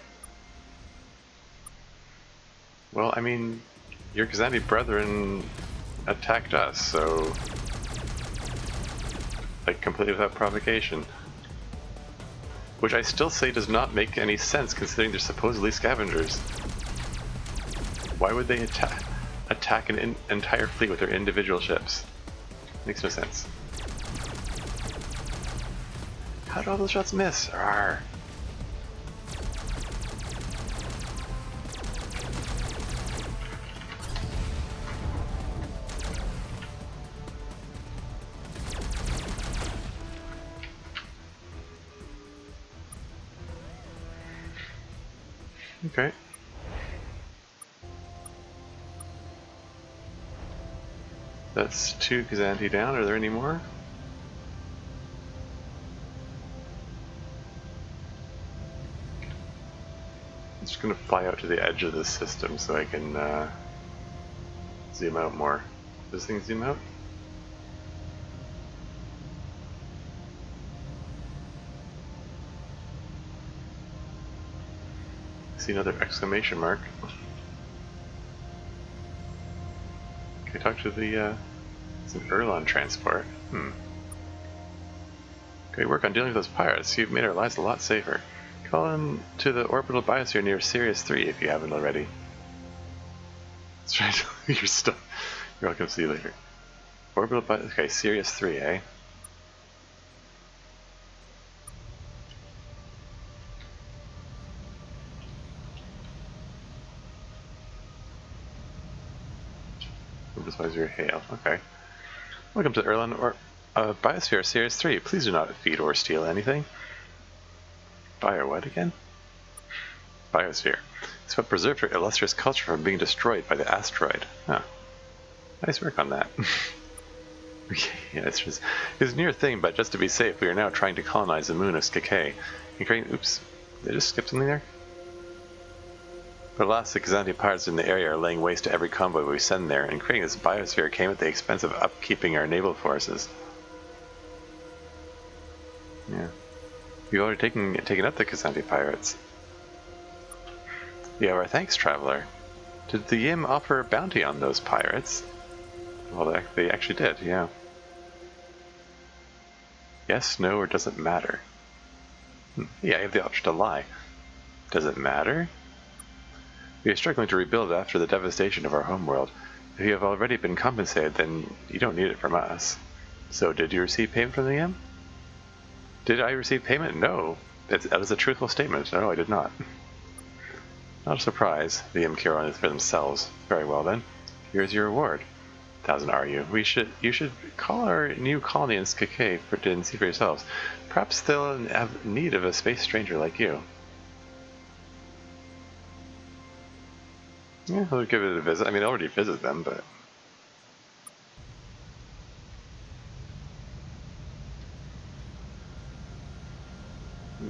Well, I mean, your Kazanti Brethren attacked us, so... like, completely without provocation. Which I still say does not make any sense, considering they're supposedly scavengers. Why would they attack an entire fleet with their individual ships? Makes no sense. How did all those shots miss? Arrgh. Okay. That's 2 Kazanti down. Are there any more? I'm just gonna fly out to the edge of this system so I can zoom out more. Does this thing zoom out? see another exclamation mark. Okay, talk to the, it's an Erlon transport. Great work on dealing with those pirates. You've made our lives a lot safer. Call in to the orbital biosphere near Sirius 3 if you haven't already. That's right, you're stuck. You're welcome, see you later. Orbital biosphere, okay, Sirius 3, eh? Biosphere hail, okay. Welcome to Erlon or Biosphere Sirius 3. Please do not feed or steal anything. Bio what again? Biosphere. It's what preserved her illustrious culture from being destroyed by the asteroid. Huh. Nice work on that. Yeah, it's a near thing, but just to be safe, we are now trying to colonize the moon of Skk. Oops, did I just skip something there? But alas, the Kazanti pirates in the area are laying waste to every convoy we send there, and creating this biosphere came at the expense of upkeeping our naval forces. Yeah. We've already taken up the Kazanti pirates. You have our thanks, traveler. Did the Yim offer a bounty on those pirates? Well, they actually did, yeah. Yes, no, or does it matter? Yeah, you have the option to lie. Does it matter? We are struggling to rebuild after the devastation of our homeworld. If you have already been compensated, then you don't need it from us. So, did you receive payment from the Yim? Did I receive payment? No. That is a truthful statement. No, I did not. Not a surprise. The Yim care only for themselves. Very well then. Here's your reward. 1,000 RU. You should call our new colony in Skk and see for yourselves. Perhaps they'll have need of a space stranger like you. Yeah, I'll give it a visit. I mean, I already visited them, but...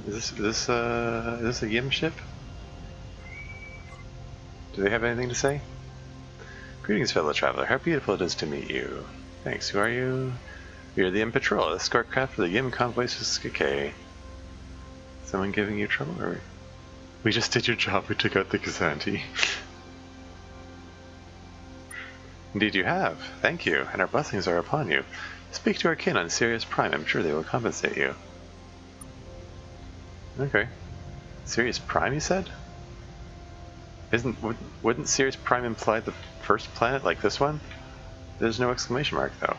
Is this a Yim ship? Do they have anything to say? Greetings, fellow traveler. How beautiful it is to meet you. Thanks. Who are you? We are the Yim Patrol, escort craft for the Yim convoys to Skk. Someone giving you trouble, or... We just did your job. We took out the Kazanti. Indeed you have. Thank you, and our blessings are upon you. Speak to our kin on Sirius Prime. I'm sure they will compensate you. Okay. Sirius Prime, you said? Wouldn't Sirius Prime imply the first planet like this one? There's no exclamation mark, though.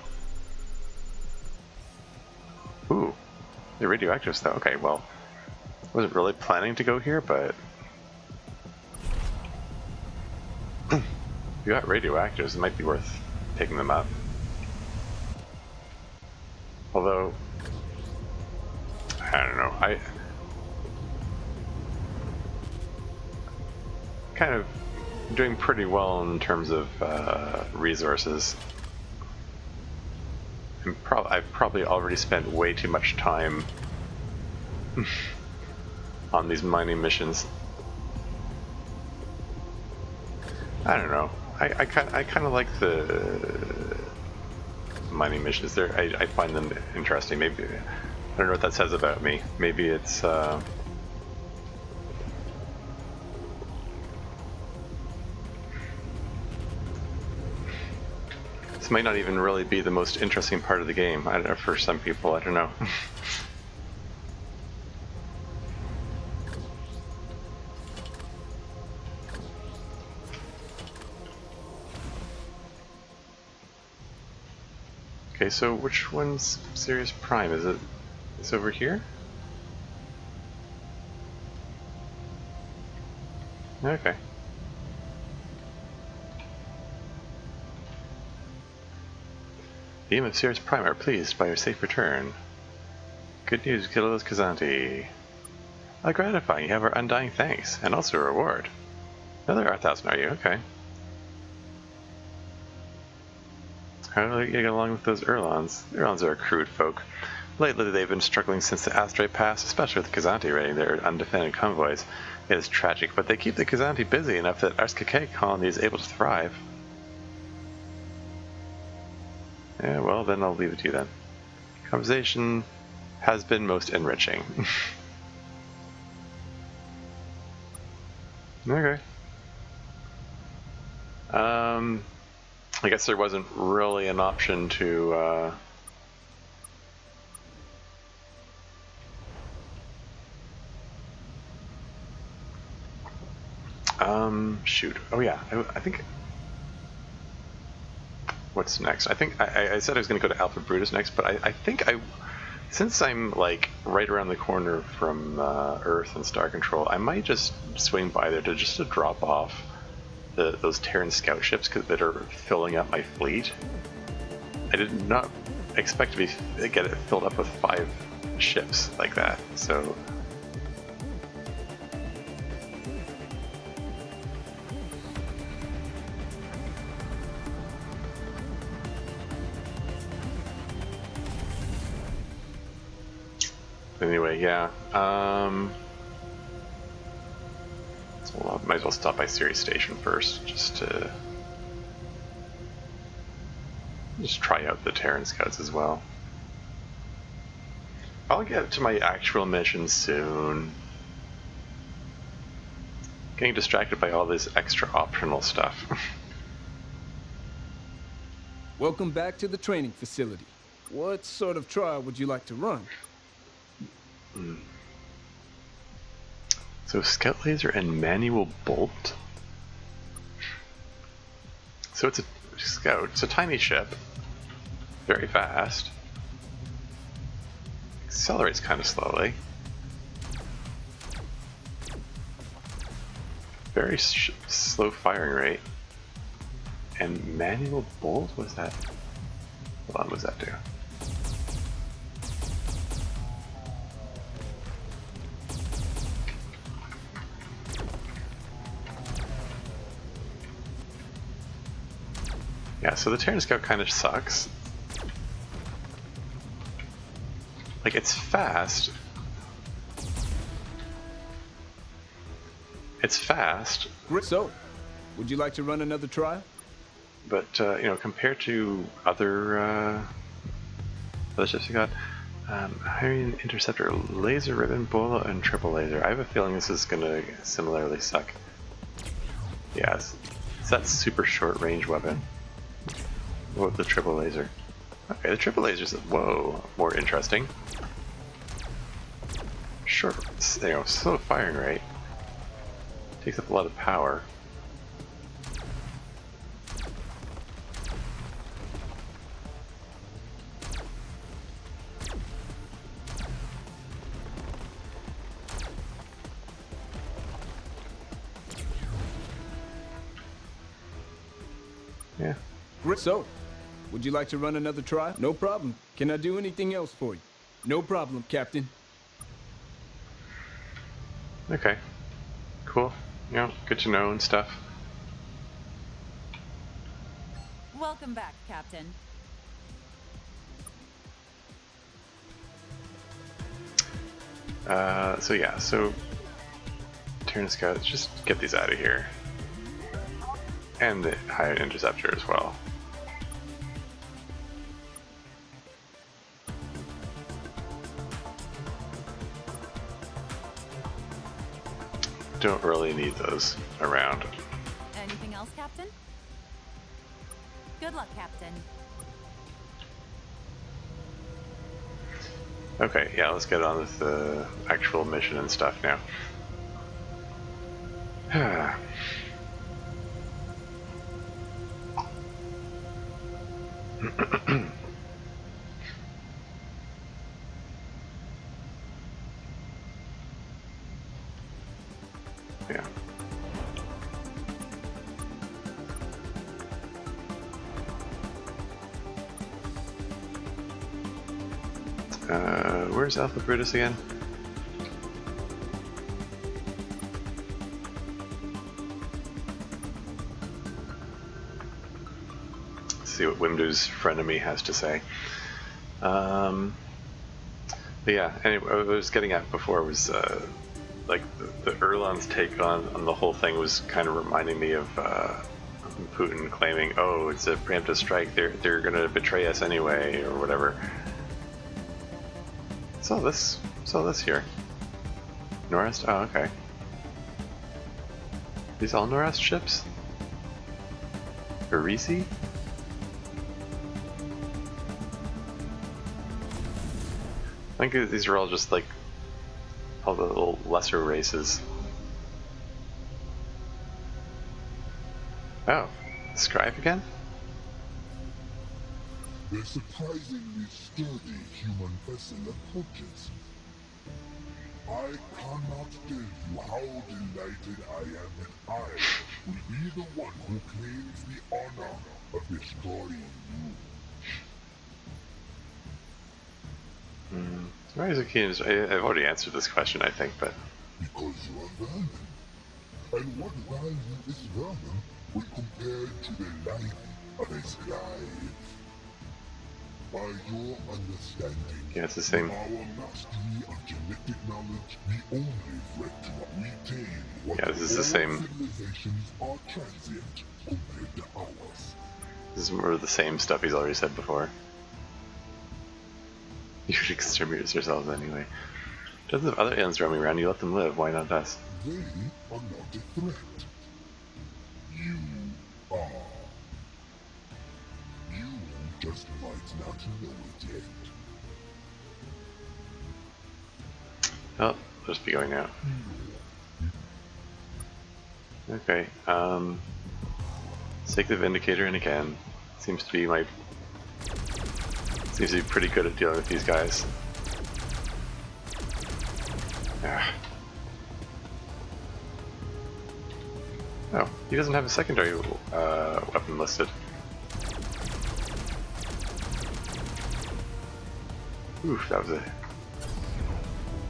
Ooh. They're radioactive, though. Okay, well... I wasn't really planning to go here, but... You got radioactives, it might be worth picking them up. Although, I don't know, I kind of doing pretty well in terms of resources. I've probably already spent way too much time on these mining missions. I don't know. I kind of like the mining missions. I find them interesting. Maybe I don't know what that says about me. Maybe it's this might not even really be the most interesting part of the game. I don't know, for some people. I don't know. Okay, so which one's Sirius Prime? Is it? It's over here? Okay. The Yim of Sirius Prime are pleased by your safe return. Good news, kill those Kazanti. How gratifying, you have our undying thanks, and also a reward. Another 1,000 are you? Okay. How do you get along with those Erlons? Erlons are crude folk. Lately they've been struggling since the asteroid passed, especially with the Kazanti raiding their undefended convoys. It is tragic, but they keep the Kazanti busy enough that our Skk colony is able to thrive. Yeah, well then I'll leave it to you then. Conversation has been most enriching. Okay. I guess there wasn't really an option to. Shoot. Oh yeah. I think. What's next? I think I said I was going to go to Alpha Brutus next, but I think since I'm like right around the corner from Earth and Star Control, I might just swing by there to drop off those Terran scout ships that are filling up my fleet. I did not expect to get it filled up with 5 ships like that. So. Anyway, yeah. So I might as well stop by Ceres Station first, just to try out the Terran scouts as well. I'll get to my actual mission soon. Getting distracted by all this extra optional stuff. Welcome back to the training facility. What sort of trial would you like to run? So scout laser and manual bolt. So it's a scout. It's a tiny ship. Very fast. Accelerates kind of slowly. Very slow firing rate. And manual bolt? What's that? Hold on, what does that do? Yeah, so the Terran Scout kind of sucks. Like, it's fast. It's fast. So, would you like to run another trial? But, you know, compared to other ships we got, Hyrian Interceptor, Laser Ribbon, Bola, and Triple Laser. I have a feeling this is going to similarly suck. Yeah, it's that super short range weapon. What with the triple laser? Okay, the triple laser's more interesting. Short, you know, slow firing rate. Takes up a lot of power. Yeah. So, would you like to run another trial? No problem. Can I do anything else for you? No problem, Captain. Okay. Cool. You know, good to know and stuff. Welcome back, Captain. So Terran Scouts, just get these out of here. And the Hyrian Interceptor as well. Don't really need those around. Anything else, Captain? Good luck, Captain. Okay, yeah, let's get on with the actual mission and stuff now. Yeah. Where's Alpha Brutus again? Let's see what Windu's frenemy has to say. But yeah, anyway, what I was getting at before was like the Erlon's take on the whole thing was kind of reminding me of Putin claiming, "Oh, it's a preemptive strike. They're going to betray us anyway," or whatever. Saw this here. Norris? Oh, okay. These all Norast ships? Parisi? I think these are all just like all the little lesser races. Oh, Scribe again? The surprisingly sturdy human vessel approaches. I cannot tell you how delighted I am that I will be the one who claims the honor of destroying you. I've already answered this question, I think, but Because you are vermin. And what value is vermin when compared to the life of a scribe? By your understanding, yeah, it's the same. our mastery of genetic knowledge, the only threat to retain what Yeah, this is the all same. civilizations are transient compared to ours. This is more of the same stuff he's already said before. You should exterminate yourselves anyway. Dozens of other aliens roaming around, you let them live, why not us? They are not a threat. You are. You just might not know it yet. Oh, I'll just be going now. Okay, take the Vindicator in again. Seems to be pretty good at dealing with these guys. Ah. Oh, he doesn't have a secondary weapon listed. Oof, that was a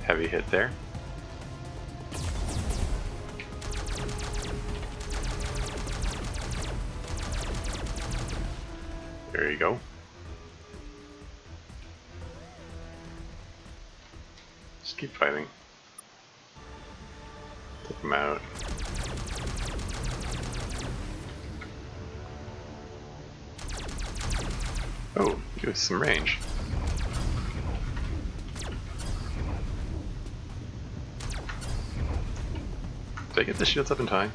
heavy hit there. There you go. Just keep fighting. Take him out. Oh, you have some range. Did I get the shields up in time?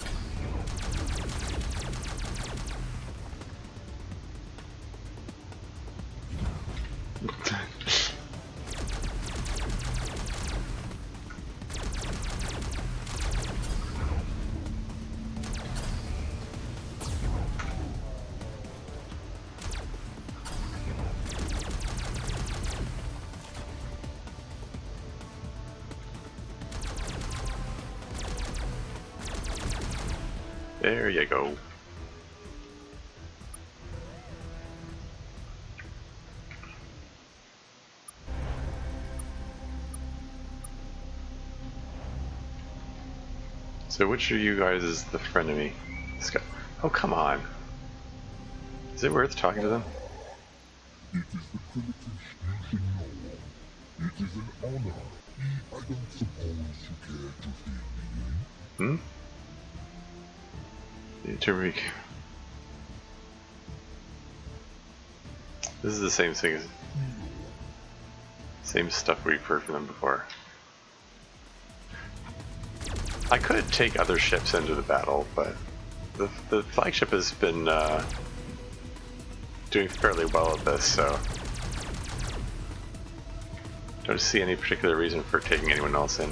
There you go. So which of you guys is the frenemy? This guy. Oh, come on. Is it worth talking to them? It is the primitive you should know. It is an honor. I don't suppose you care to feed me. Turmeric. This is the same thing as same stuff we've heard from them before. I could take other ships into the battle, but the flagship has been doing fairly well at this, so don't see any particular reason for taking anyone else in.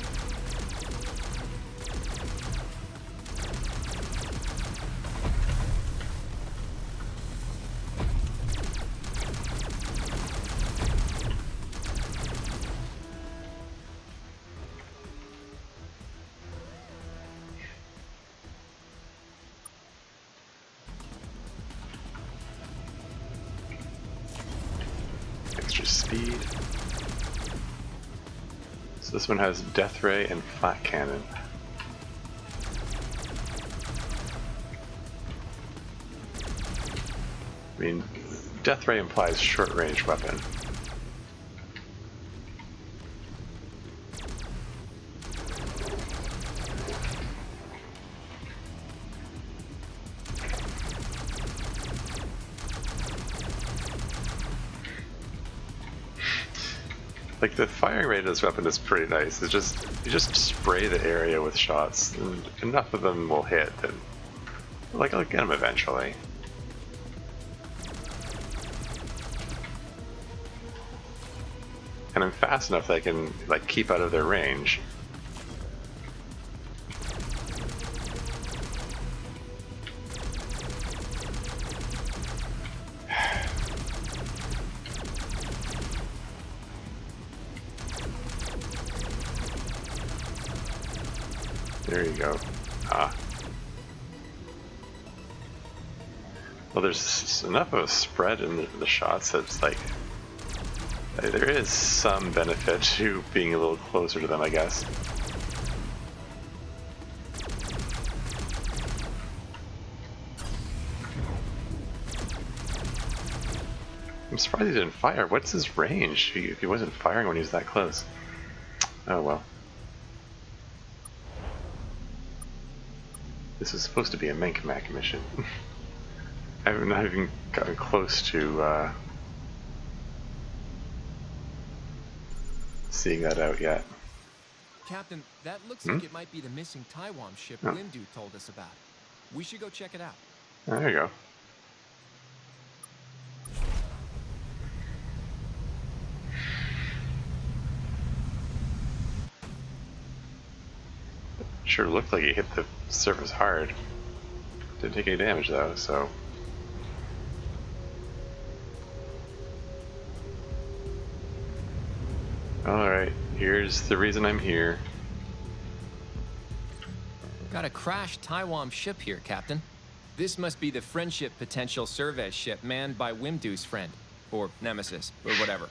Extra speed. So this one has Death Ray and Flat Cannon. I mean, Death Ray implies short range weapon. Like the firing rate of this weapon is pretty nice. It's just you just spray the area with shots, and enough of them will hit that like I'll get them eventually. And I'm fast enough that I can like keep out of their range. There you go. Ah. Well, there's enough of a spread in the shots that it's like there is some benefit to being a little closer to them, I guess. I'm surprised he didn't fire. What's his range? He wasn't firing when he was that close. Oh well. This is supposed to be a Mank mission. I've not even gotten close to seeing that out yet. Captain, that looks like it might be the missing Taiwan ship Windu told us about. We should go check it out. There you go. Sure looked like he hit the surface hard. Didn't take any damage though, so. Alright, here's the reason I'm here. Got a crashed Taiwan ship here, Captain. This must be the Friendship Potential Survey ship manned by Windu's friend. Or Nemesis, or whatever.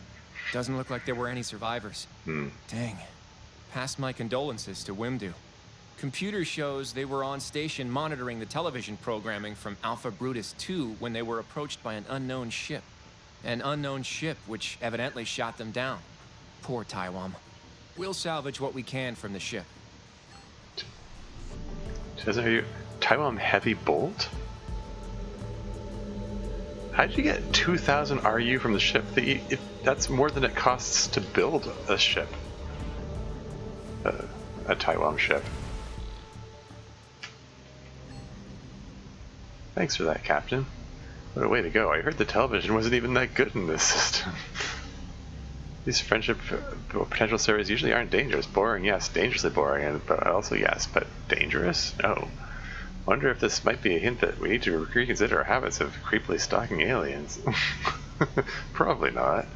Doesn't look like there were any survivors. Dang. Pass my condolences to Windu. Computer shows they were on station monitoring the television programming from Alpha Brutus 2 when they were approached by an unknown ship. An unknown ship which evidently shot them down. Poor Taiwan. We'll salvage what we can from the ship. Taiwan Heavy Bolt? How did you get 2,000 RU from the ship? That's more than it costs to build a ship. A Taiwan ship. Thanks for that, Captain. What a way to go. I heard the television wasn't even that good in this system. These friendship potential surveys usually aren't dangerous. Boring, yes. Dangerously boring, but also yes. But dangerous? No. Wonder if this might be a hint that we need to reconsider our habits of creepily stalking aliens. Probably not.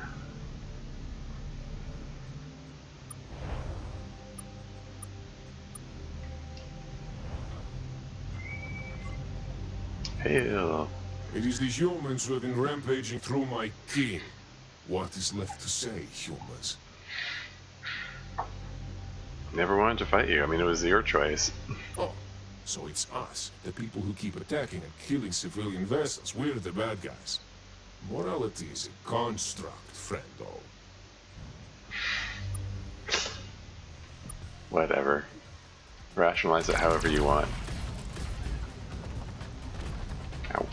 Hail. It is the humans who have been rampaging through my king. What is left to say, humans? Never wanted to fight you. I mean, it was your choice. Oh, so it's us, the people who keep attacking and killing civilian vessels. We're the bad guys. Morality is a construct, friendo. Whatever. Rationalize it however you want. Ow.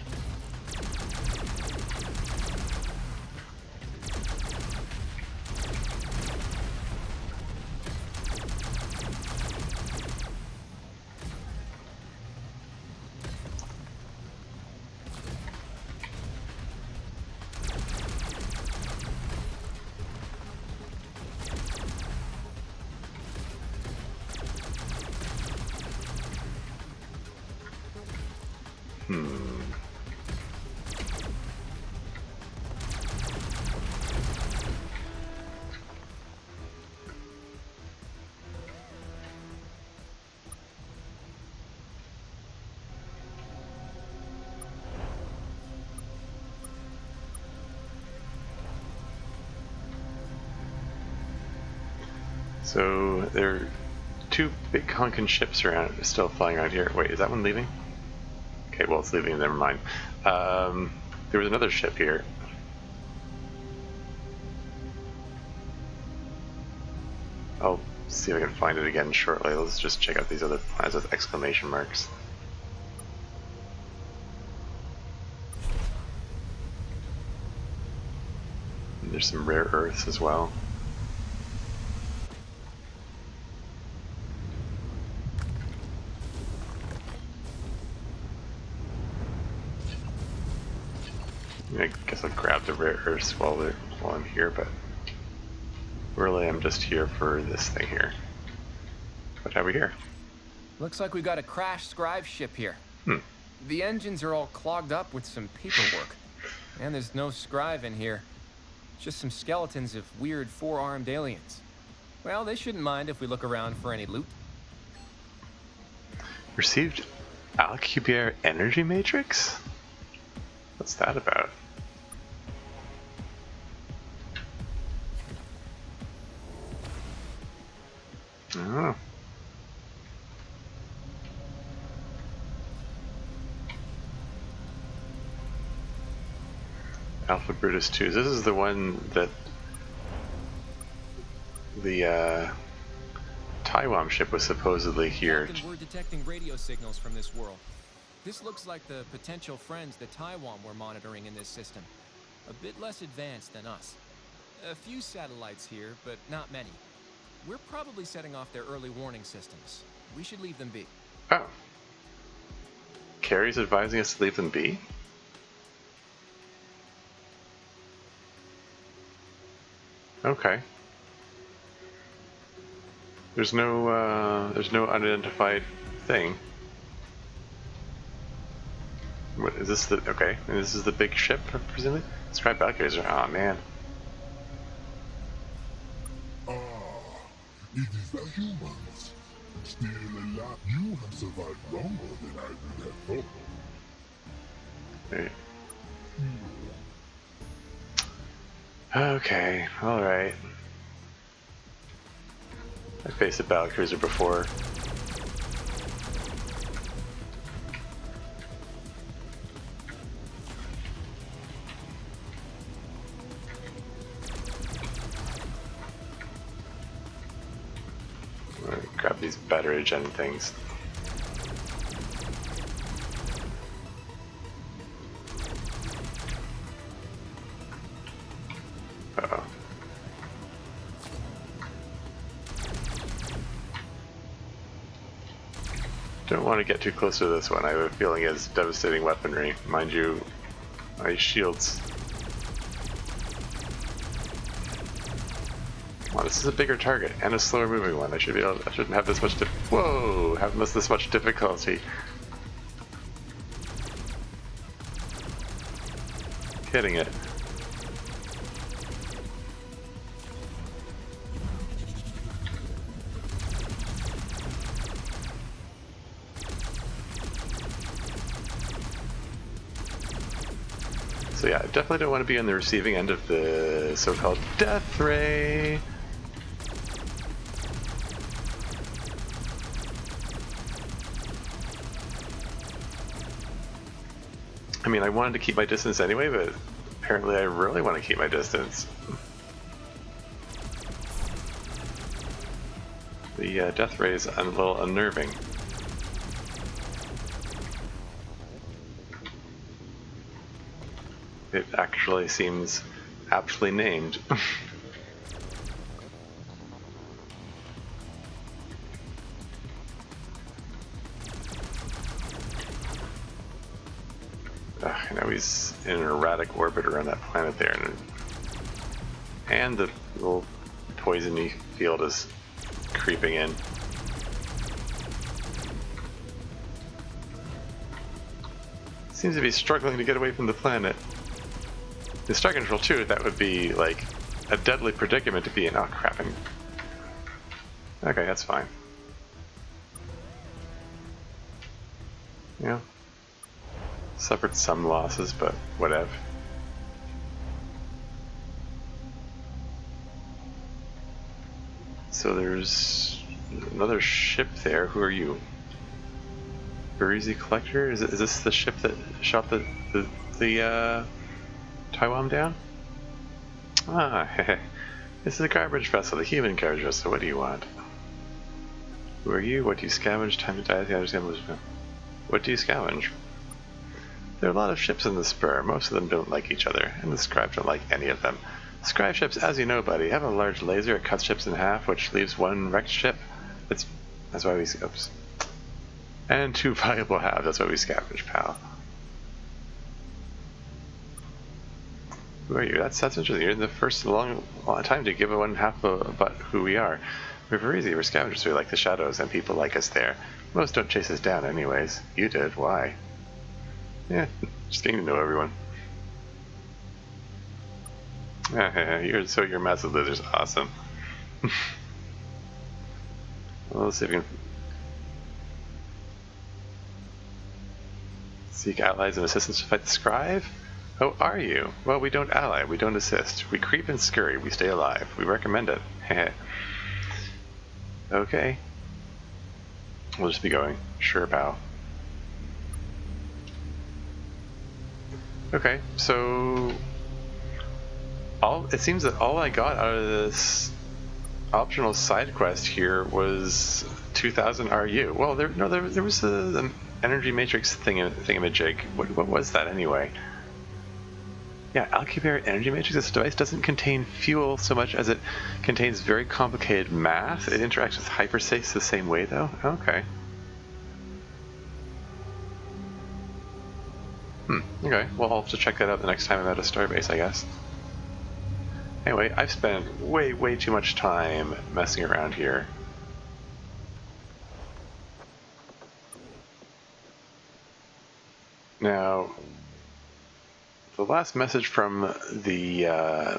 So there are two big honkin' ships around, still flying around here. Wait, is that one leaving? Okay, well it's leaving. Never mind. There was another ship here. I'll see if I can find it again shortly. Let's just check out these other planets with exclamation marks. And there's some rare earths as well. I guess I'll grab the rare earths while I'm here, but really I'm just here for this thing here. What have we here? Looks like we got a crashed scribe ship here. Hmm. The engines are all clogged up with some paperwork. And there's no scribe in here. Just some skeletons of weird four-armed aliens. Well, they shouldn't mind if we look around for any loot. Received Alcubierre energy matrix? What's that about? Oh. Alpha Brutus 2. This is the one that the Taiwan ship was supposedly here. Captain, we're detecting radio signals from this world. This looks like the potential friends that Taiwan were monitoring in this system. A bit less advanced than us. A few satellites here, but not many. We're probably setting off their early warning systems. We should leave them be. Oh. Carrie's advising us to leave them be? Okay. There's no unidentified thing. What is this? Okay, and this is the big ship, presumably. Scribe Valkyries are. Oh man. It is the humans. Still alive. You have survived longer than I would have thought. Right. Okay, alright. I faced a battlecruiser before. Grab these battery gen things. Uh-oh. Don't want to get too close to this one. I have a feeling it's devastating weaponry. Mind you, my shields. Well, this is a bigger target and a slower moving one. I shouldn't have this much whoa! Have this much difficulty. Hitting it. So yeah, I definitely don't want to be on the receiving end of the so-called death ray. I mean, I wanted to keep my distance anyway, but apparently I really want to keep my distance. The death ray is a little unnerving. It actually seems aptly named. I know he's in an erratic orbit around that planet there, and the little poisony field is creeping in. Seems to be struggling to get away from the planet. In Star Control 2, that would be like a deadly predicament to be in. Oh crap. Okay, that's fine. Yeah. Suffered some losses, but whatever. So there's another ship there. Who are you? Burizi Collector? Is this the ship that shot the Taiwan down? Ah, this is a garbage vessel, the human garbage vessel. What do you want? Who are you? What do you scavenge? Time to die. What do you scavenge? There are a lot of ships in the spur. Most of them don't like each other, and the scribes don't like any of them. Scribe ships, as you know, buddy, have a large laser. It cuts ships in half, which leaves one wrecked ship. That's why we oops. And two valuable halves. That's why we scavenge, pal. Who are you? That's interesting. You're the first in a long time to give one half about who we are. We're very easy. We're scavengers. We like the shadows, and people like us there. Most don't chase us down anyways. You did. Why? Yeah, just getting to know everyone. You're massive lizards. Awesome. Well, let's see if we can seek allies and assistants to fight the scribe. Oh, are you? Well, we don't ally, we don't assist. We creep and scurry, we stay alive. We recommend it. Okay. We'll just be going. Sure, pal. Okay, so it seems that all I got out of this optional side quest here was 2,000 RU. Well, there was an energy matrix thingamajig. What was that anyway? Yeah, Alcubierre Energy Matrix. This device doesn't contain fuel so much as it contains very complicated math. It interacts with hyperspace the same way, though. Okay. Okay. Well, I'll have to check that out the next time I'm at a starbase, I guess. Anyway, I've spent way too much time messing around here. Now, the last message from the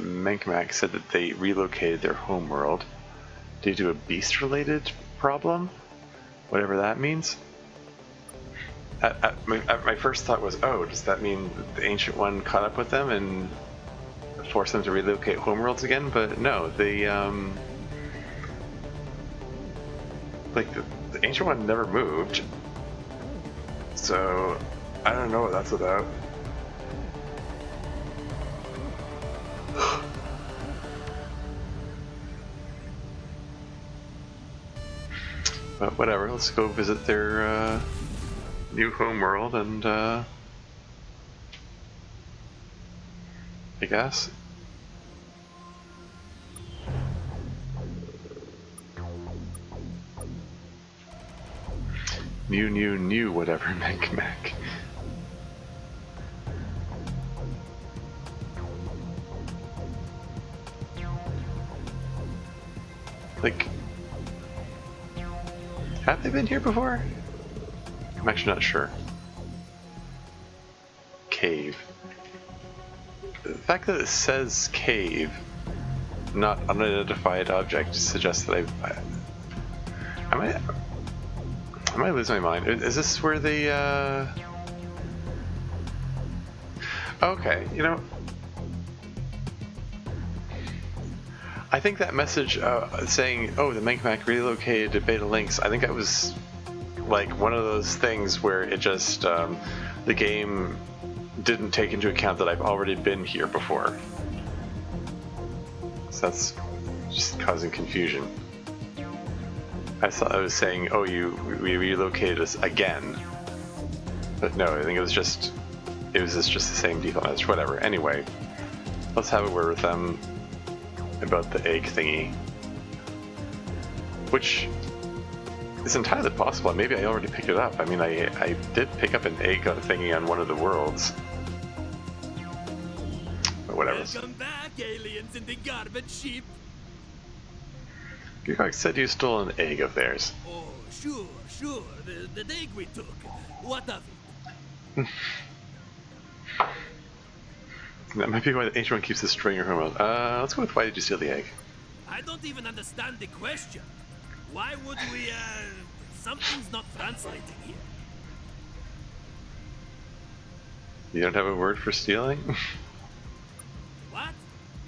Menkmak said that they relocated their homeworld due to a beast-related problem, whatever that means. My first thought was, oh, does that mean the Ancient One caught up with them and forced them to relocate homeworlds again? But no, the Ancient One never moved, so I don't know what that's about. But whatever, let's go visit their new homeworld and I guess. New, whatever, Menkmak. Like, have they been here before? I'm actually not sure. Cave. The fact that it says cave, not unidentified object, suggests that I might lose my mind. Is this where the okay, you know, I think that message saying, oh, the Menkmak relocated to Beta Lynx, I think that was like one of those things where it just, the game didn't take into account that I've already been here before. So that's just causing confusion. I thought I was saying, oh, we relocated us again. But no, I think it was just the same default message, whatever. Anyway, let's have a word with them about the egg thingy, which is entirely possible. Maybe I already picked it up. I mean, I did pick up an egg thingy on one of the worlds. But whatever. Welcome back, aliens in the garbage heap. Gugok said you stole an egg of theirs. Oh, sure. The egg we took. What of it? That might be why the Ancient One keeps destroying your homeworld. Let's go with why did you steal the egg? I don't even understand the question. Why would we, something's not translating here. You don't have a word for stealing? What?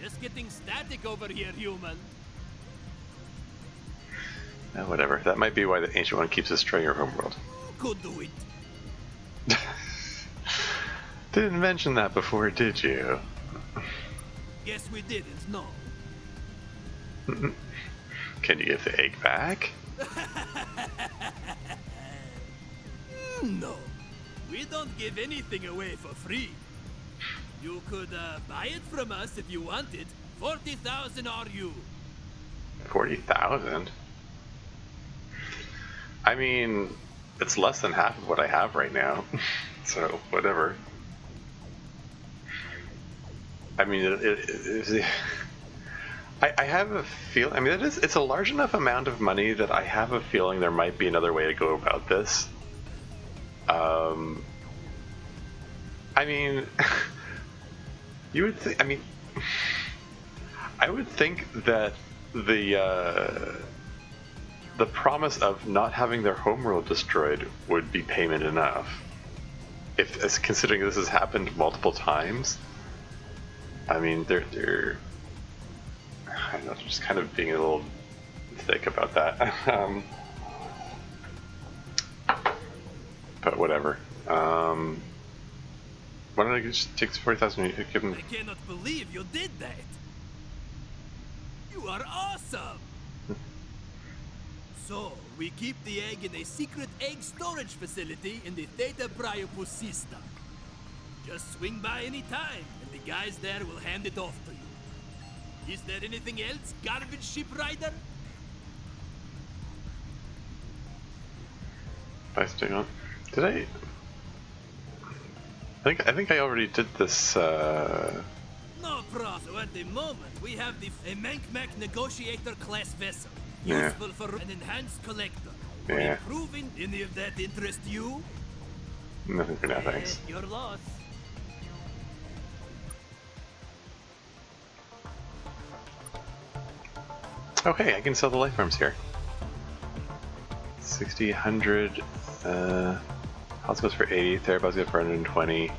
Just getting static over here, human. Whatever. That might be why the Ancient One keeps destroying your homeworld. Could do it. Didn't mention that before, did you? Guess we didn't, no. Can you give the egg back? No. We don't give anything away for free. You could buy it from us if you wanted. 40,000 RU. 40,000? I mean, it's less than half of what I have right now. So, whatever. I mean, I have a feel. I mean, it's a large enough amount of money that I have a feeling there might be another way to go about this. I mean, you would think. I mean, I would think that the promise of not having their homeworld destroyed would be payment enough. If, as considering this has happened multiple times, I mean, they're I don't know, they're just kind of being a little thick about that. But whatever. Why don't I just take 40,000 and give them? I cannot believe you did that. You are awesome. So, we keep the egg in a secret egg storage facility in the Theta Pusista. Just swing by any time, and the guys there will hand it off to you. Is there anything else, garbage ship rider? Staying on. Did I? I think I already did this. No problem. So at the moment, we have a Mank Negotiator class vessel. Yeah. Useful for an enhanced collector. For Yeah. improving, any of that interest you? Nothing for now, thanks. Your loss. Okay, I can sell the life forms here. 60, 100. House goes for 80. Theropods go for 120.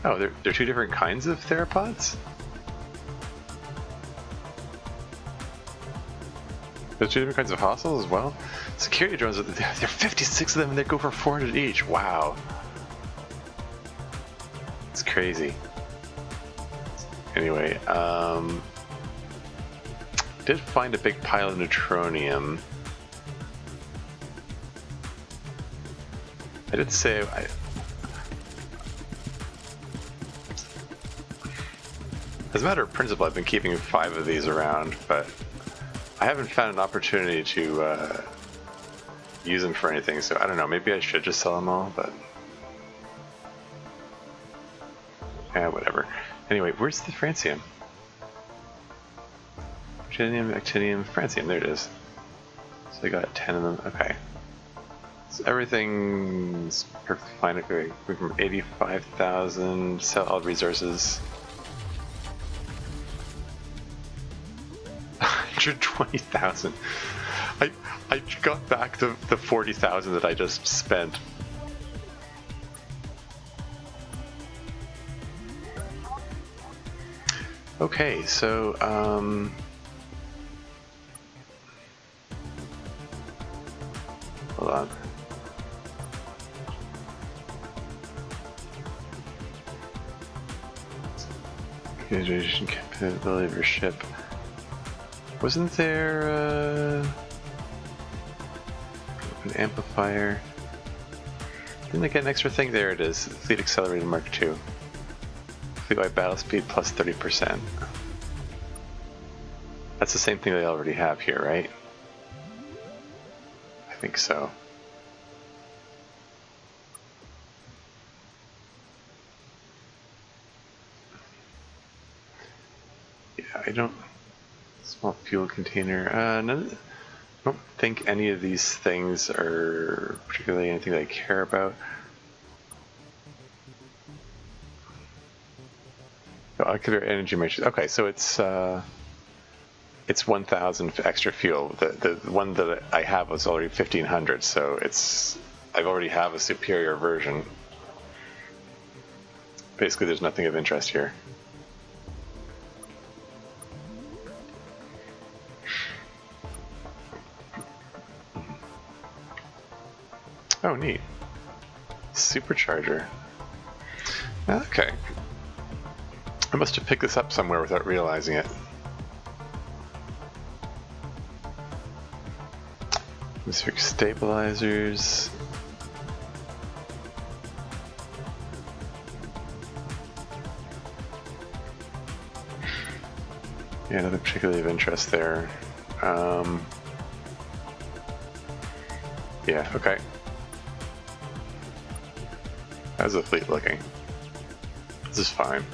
Oh, they're two different kinds of theropods? There's two different kinds of hostiles as well? Security drones, there are 56 of them and they go for 400 each. Wow. It's crazy. Anyway, did find a big pile of neutronium. I did say as a matter of principle, I've been keeping 5 of these around, but I haven't found an opportunity to use them for anything, so I don't know, maybe I should just sell them all, but yeah, whatever. Anyway, where's the francium? Actinium, actinium, francium, there it is. So I got 10 of them, okay. So everything's perfectly fine. Okay, we're from 85,000, sell all resources. 120,000. I got back the 40,000 that I just spent. Okay, so hold on. Communication capability of your ship. Wasn't there an amplifier? Didn't I get an extra thing? There it is. Fleet Accelerated Mark II. Fleet-wide battle speed plus 30%. That's the same thing they already have here, right? I think so. Yeah, I don't... Small fuel container. I don't think any of these things are particularly anything that I care about. Oh, I could energy matrix. Okay, so it's 1,000 extra fuel. The one that I have was already 1,500, so I've already have a superior version. Basically, there's nothing of interest here. Oh, neat. Supercharger. Okay. I must have picked this up somewhere without realizing it. Atmospheric stabilizers. Yeah, nothing particularly of interest there. Yeah, okay. How's the fleet looking? This is fine.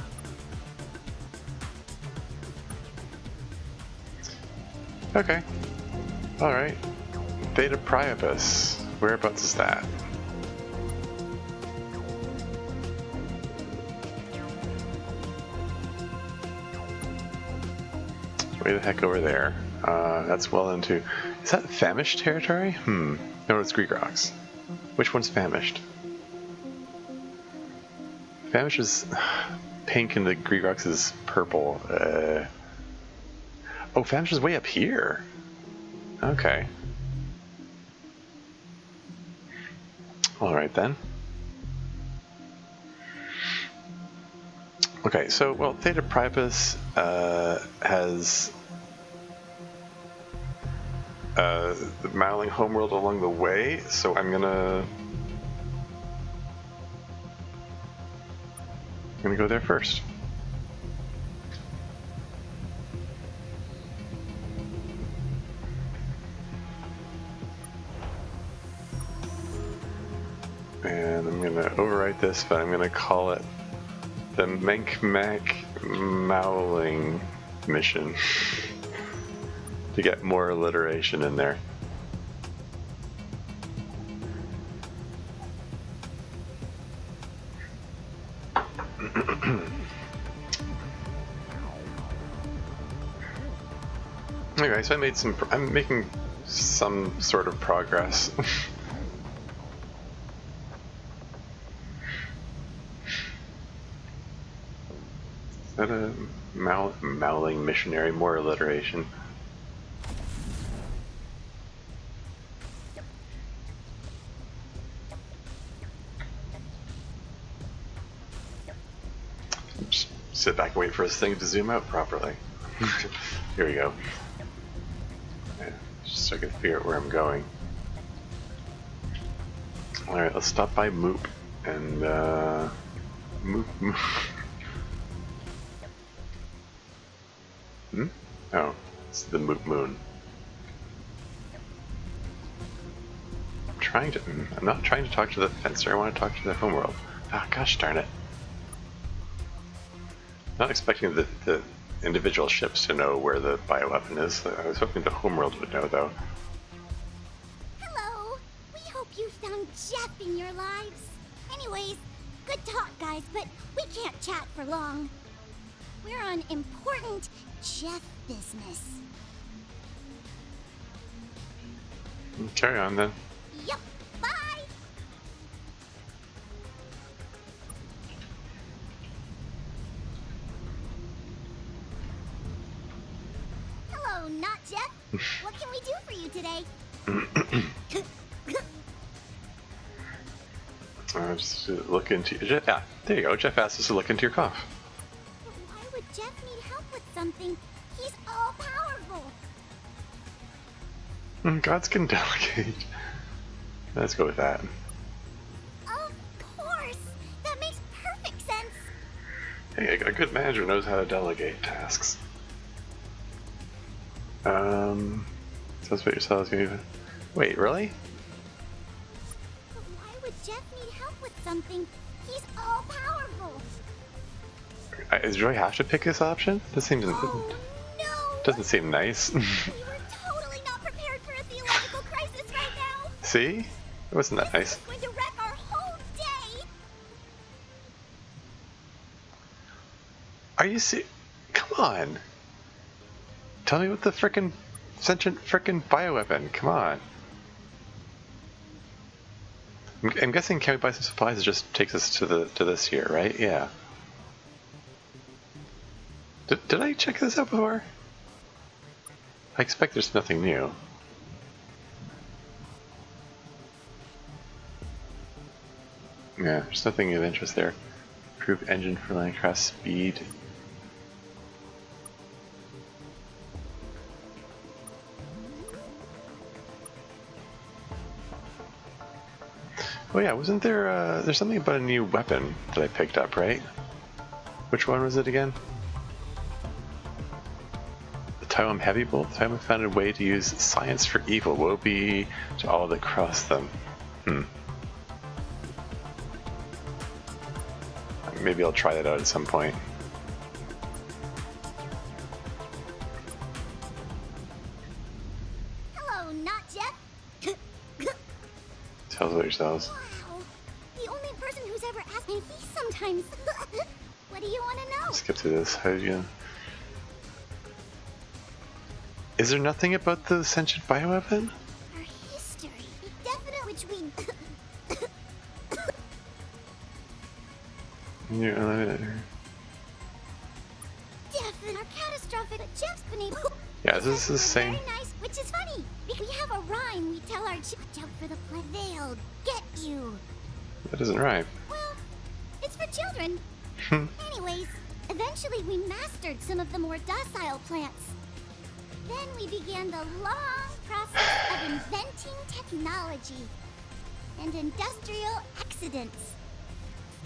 Okay. Alright. Theta Priapus. Whereabouts is that? Way the heck over there. That's well into... Is that famished territory? No, it's Greek rocks. Which one's famished? Famished is pink and the Greek rocks is purple. Oh, famished is way up here. Okay. Alright then. Okay, so, well, Theta Priapus has the Mowling homeworld along the way, so I'm gonna go there first. And I'm gonna overwrite this, but I'm gonna call it the Menkmak Mowling mission to get more alliteration in there. Okay, so I'm making some sort of progress. Is that a Mowling missionary? More alliteration. Just sit back and wait for this thing to zoom out properly. Here we go. Yeah, just so I can figure out where I'm going. Alright, let's stop by Moop and Moop. Oh, it's the Moop Moon. I'm not trying to talk to the fencer, I want to talk to the homeworld. Ah, gosh darn it. Not expecting the individual ships to know where the bioweapon is. I was hoping the homeworld would know, though. Hello! We hope you found Jeff in your lives. Anyways, good talk, guys, but we can't chat for long. We're on important Jeff business. Carry on, then. Yup, bye! Hello, not Jeff. What can we do for you today? Just look into... Yeah, there you go. Jeff asked us to look into your cough. But why would Jeff need help with something? He's all-powerful. Gods can delegate. Let's go with that. Of course! That makes perfect sense! Hey, a good manager knows how to delegate tasks. Sounds what yourselves even. Wait, really? But why would Jeff need help with something? He's all-powerful. Does Joy have to pick this option? This seems Oh no! doesn't seem nice. We were totally not prepared for a theological crisis right now! See? It wasn't that nice. This is going to wreck our whole day! Are you Come on! Tell me what the frickin' sentient frickin' bioweapon. Come on. I'm guessing can we buy some supplies? It just takes us to this here, right? Yeah. Did I check this out before? I expect there's nothing new. Yeah, there's nothing of interest there. Improved engine for landcraft speed. Oh yeah, wasn't there, there's something about a new weapon that I picked up, right? Which one was it again? The Taiwan Heavy Bolt? Taiwan found a way to use science for evil. Woe be to all that cross them. Maybe I'll try that out at some point. Tell us about yourselves. Wow. The only person who's ever asked me sometimes. What do you want to know? Skip through this. How did you? Is there nothing about the sentient bioweapon? Our history. Definitely, which we. Your elevator. Definitely are catastrophic. But Jeff's been able. Yeah, this is the same. Very nice, which is funny. We have a rhyme. We tell our watch out for the play. They'll get you. That doesn't rhyme. Well, it's for children. Anyways, eventually we mastered some of the more docile plants. Then we began the long process of inventing technology and industrial accidents.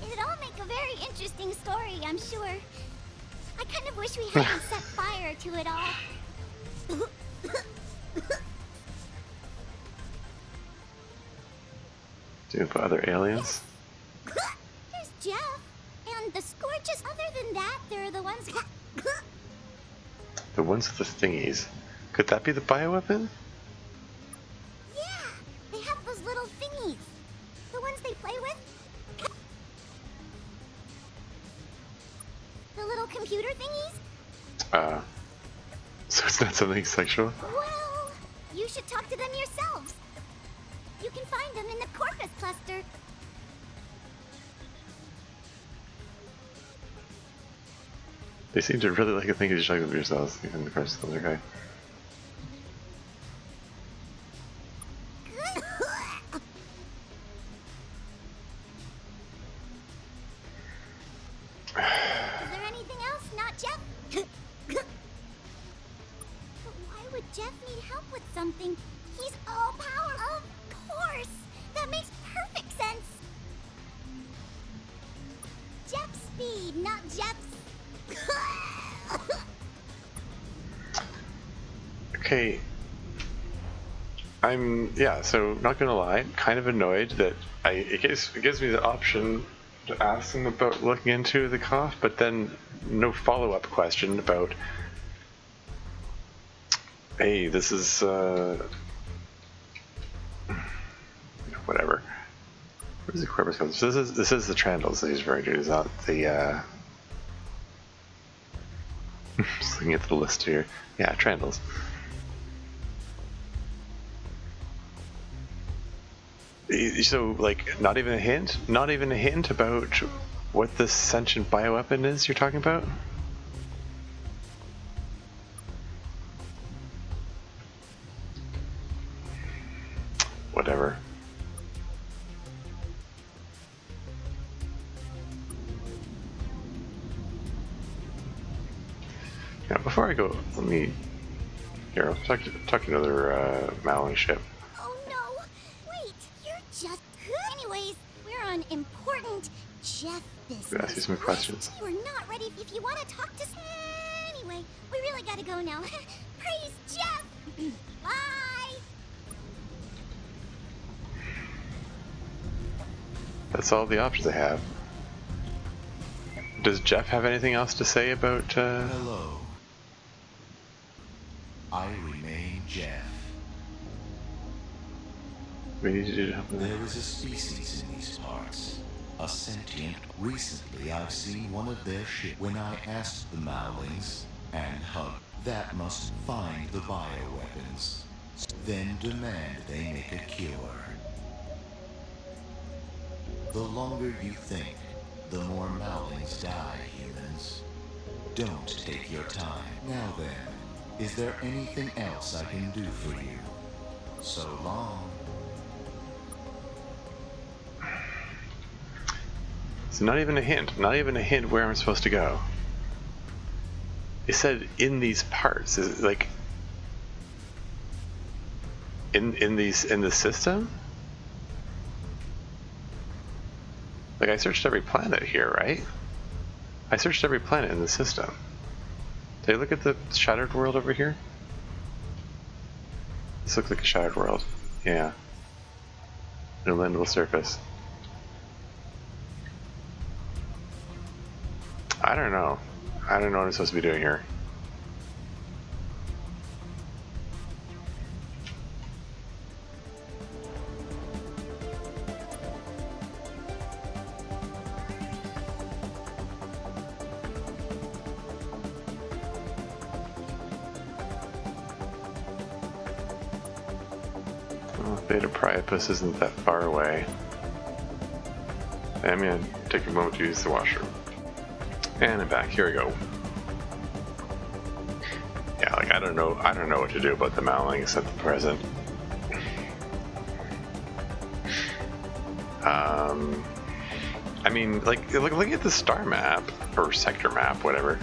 It'd all make a very interesting story, I'm sure. I kind of wish we hadn't set fire to it all. Do you have other aliens? There's Jeff. And the Scorches. Other than that, they're the ones. The ones with the thingies. Could that be the bioweapon? Yeah, they have those little thingies. The ones they play with. The little computer thingies? So it's not something sexual? Well, you should talk to them yourselves. You can find them in the Corpus cluster. They seem to really like a thing to check them yourselves, even the first ones, okay. Is there anything else? Not Jeff? But why would Jeff need help with something? He's all power. Of course! That makes perfect sense! Jeff's speed, not Jeff's... Okay. So not gonna lie, kind of annoyed that it gives me the option to ask them about looking into the cough, but then no follow-up question about, hey, this is whatever. Where's the corpus code? So this is the Trandals that he's referring to. Is not the just looking at the list here. Yeah, Trandals. So, like, not even a hint? Not even a hint about what this sentient bioweapon is you're talking about? Whatever. Now, before I go, let me... Here, I'll talk to another Maui ship. Oh no! Wait, you're just... Anyways, we're on important Jeff business. Could I ask you some questions? We're not ready if you want to talk to... Anyway, we really gotta go now. Praise Jeff! Bye! That's all the options I have. Does Jeff have anything else to say about, Hello. I remain Jeff. we need to do something? There is a species in these parts. A sentient. Recently, I've seen one of their ships. When I asked the Mowlings and Hug, that must find the bioweapons. Then demand they make a cure. The longer you think, the more Mowlings die, humans. Don't take your time. Now then, is there anything else I can do for you? So long. So not even a hint. Not even a hint where I'm supposed to go. It said in these parts. Is it like in the system? Like, I searched every planet here, right? I searched every planet in the system. Did I look at the shattered world over here? This looks like a shattered world. Yeah. An unlandable surface. I don't know. I don't know what I'm supposed to be doing here. Beta Priapus isn't that far away. I'm gonna take a moment to use the washroom. And I'm back. Here we go. Yeah, like I don't know what to do about the Malings at the present. I mean, like look at the star map or sector map, whatever.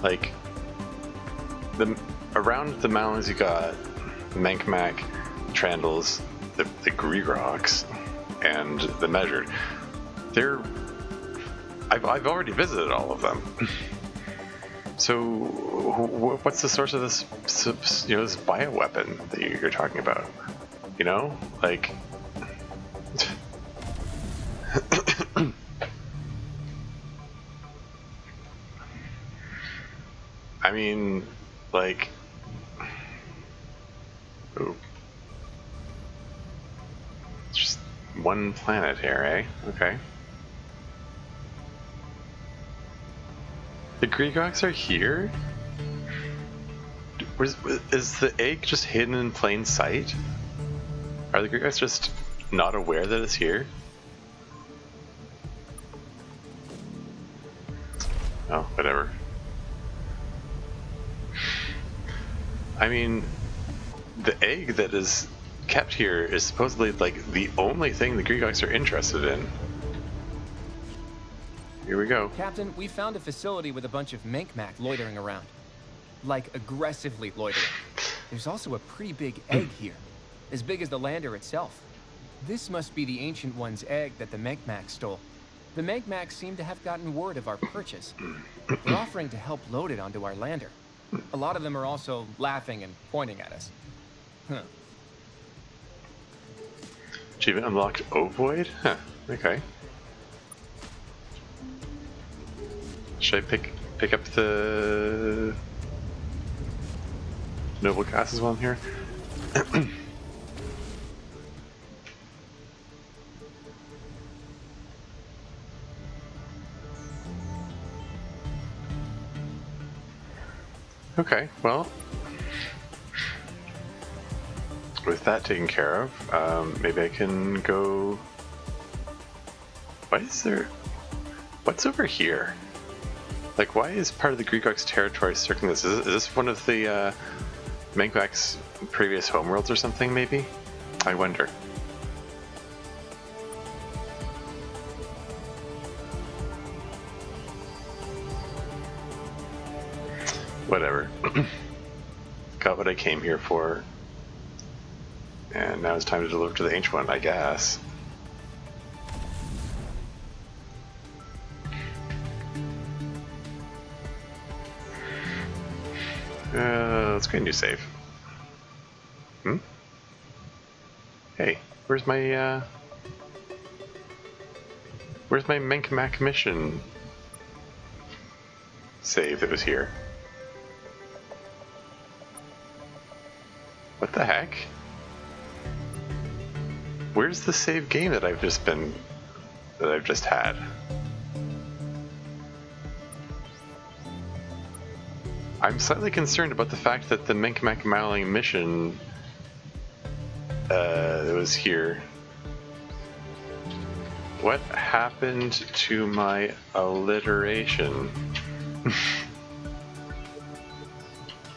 Like around the Malings, you got Menkmak, Trandles, the Greegrox, and the Measured. I've already visited all of them. So, what's the source of this, this bioweapon that you're talking about? You know, like. I mean, like. Ooh. It's just one planet here, eh? Okay. The Greegrox are here? Is the egg just hidden in plain sight? Are the Greegrox just not aware that it's here? Oh, whatever. I mean, the egg that is kept here is supposedly like the only thing the Greegrox are interested in. Here we go. Captain, we found a facility with a bunch of Menkmak loitering around. Like, aggressively loitering. There's also a pretty big egg here. As big as the lander itself. This must be the Ancient One's egg that the Menkmak stole. The Menkmak seem to have gotten word of our purchase. They're offering to help load it onto our lander. A lot of them are also laughing and pointing at us. Huh. Achievement unlocked Ovoid? Huh, okay. Should I pick up the noble classes while I'm here? Okay, well, with that taken care of, maybe I can go. What's over here? Like, why is part of the Greegrox territory circling this? Is this one of the Menkmak's previous homeworlds or something, maybe? I wonder. Whatever. Got what I came here for. And now it's time to deliver to the Ancient One, I guess. Let's get a new save. Hey, where's my Menkmak mission save that was here? What the heck? Where's the save game that I've just had? I'm slightly concerned about the fact that the Menkmak Maling mission that was here. What happened to my alliteration?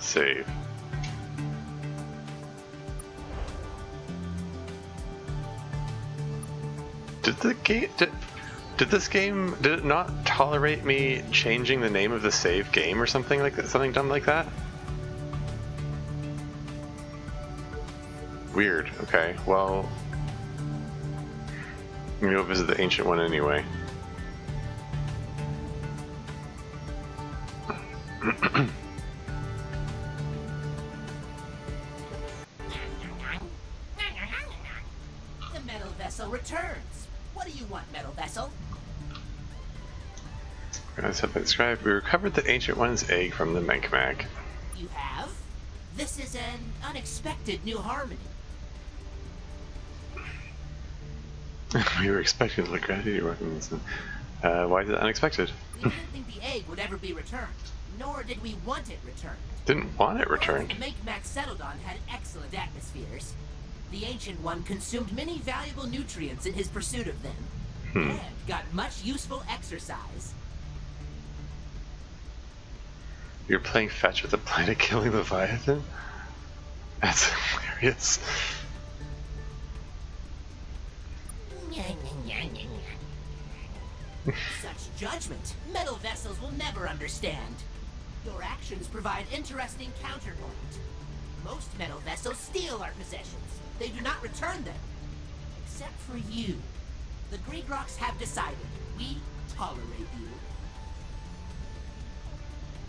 Save. Did it not tolerate me changing the name of the save game or something like that? Something dumb like that? Weird. Okay, well, I'm gonna go visit the Ancient One anyway. The metal vessel returns. What do you want, metal vessel? As have been described, we recovered the Ancient One's egg from the Menkmak. You have? This is an unexpected new harmony. We were expecting the gravity weapons. Why is it unexpected? We didn't think the egg would ever be returned, nor did we want it returned. Didn't want it returned. The Menkmak settled on had excellent atmospheres. The Ancient One consumed many valuable nutrients in his pursuit of them, and got much useful exercise. You're playing fetch with the planet killing Leviathan? That's hilarious. Such judgment, metal vessels will never understand. Your actions provide interesting counterpoint. Most metal vessels steal our possessions. They do not return them. Except for you. The Greegroks have decided. We tolerate you.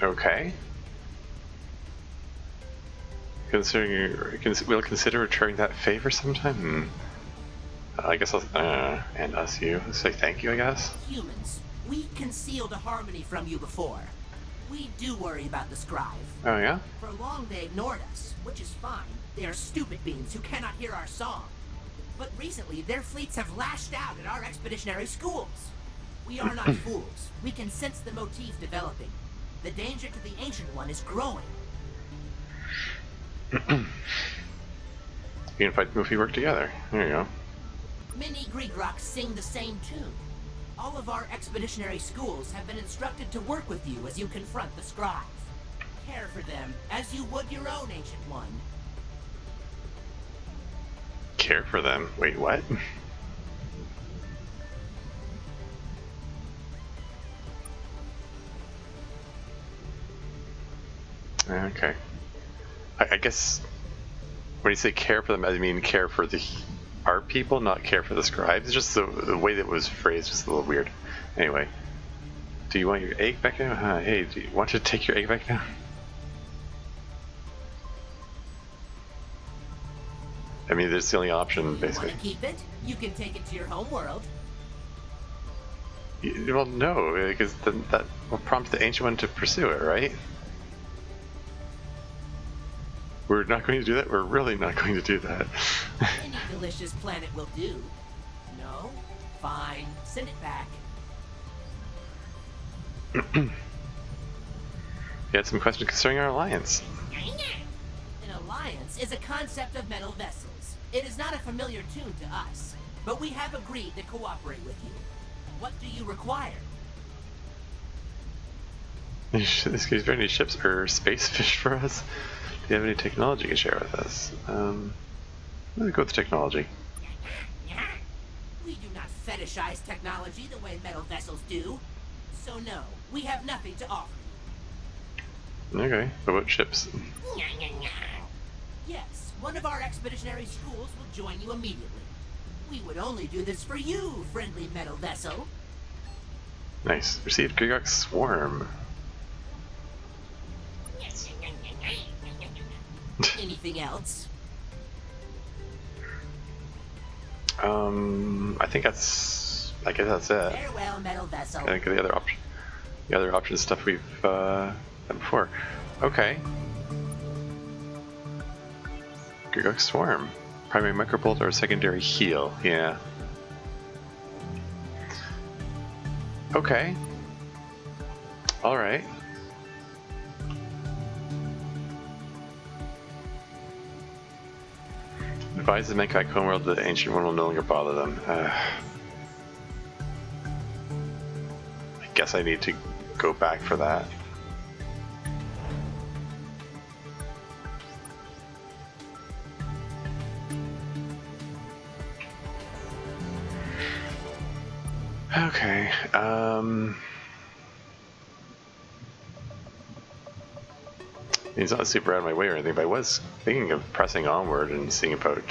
Okay. We'll consider returning that favor sometime? I guess I'll, and us, you. Say thank you, I guess? Humans, we concealed a harmony from you before. We do worry about the Scribe. Oh, yeah? For long they ignored us, which is fine. They are stupid beings who cannot hear our song. But recently, their fleets have lashed out at our expeditionary schools. We are not fools. We can sense the motif developing. The danger to the Ancient One is growing. You can fight them if we work together. There you go. Many Greegroks sing the same tune. All of our expeditionary schools have been instructed to work with you as you confront the Scribes. Care for them as you would your own Ancient One. Care for them? Wait, what? Okay. I guess when you say care for them, I mean care for our people, not care for the Scribes. It's just the way that it was phrased was a little weird. Anyway, do you want your egg back now? Hey, do you want to take your egg back now? I mean, there's the only option, basically. You want to keep it? You can take it to your home world. Well, no, because then that will prompt the Ancient One to pursue it, right? We're not going to do that? We're really not going to do that. Any delicious planet will do. No? Fine. Send it back. You had some questions concerning our alliance. An alliance is a concept of metal vessels. It is not a familiar tune to us, but we have agreed to cooperate with you. What do you require? Is there any ships or space fish for us? Do you have any technology you can share with us? Let's go with the technology. We do not fetishize technology the way metal vessels do. So no, we have nothing to offer you. Okay, what about ships? Yes, one of our expeditionary schools will join you immediately. We would only do this for you, friendly metal vessel. Nice. Received Greegrok Swarm. Anything else? I think that's. I guess that's it. Farewell, metal vessel. I think the other option is stuff we've done before. Okay. Greegrok Swarm. Primary microbolt or secondary heal. Yeah. Okay. All right. Advise the Menkai homeworld that the Ancient One will no longer bother them. I guess I need to go back for that. Okay, it's not super out of my way or anything, but I was thinking of pressing onward and seeing about,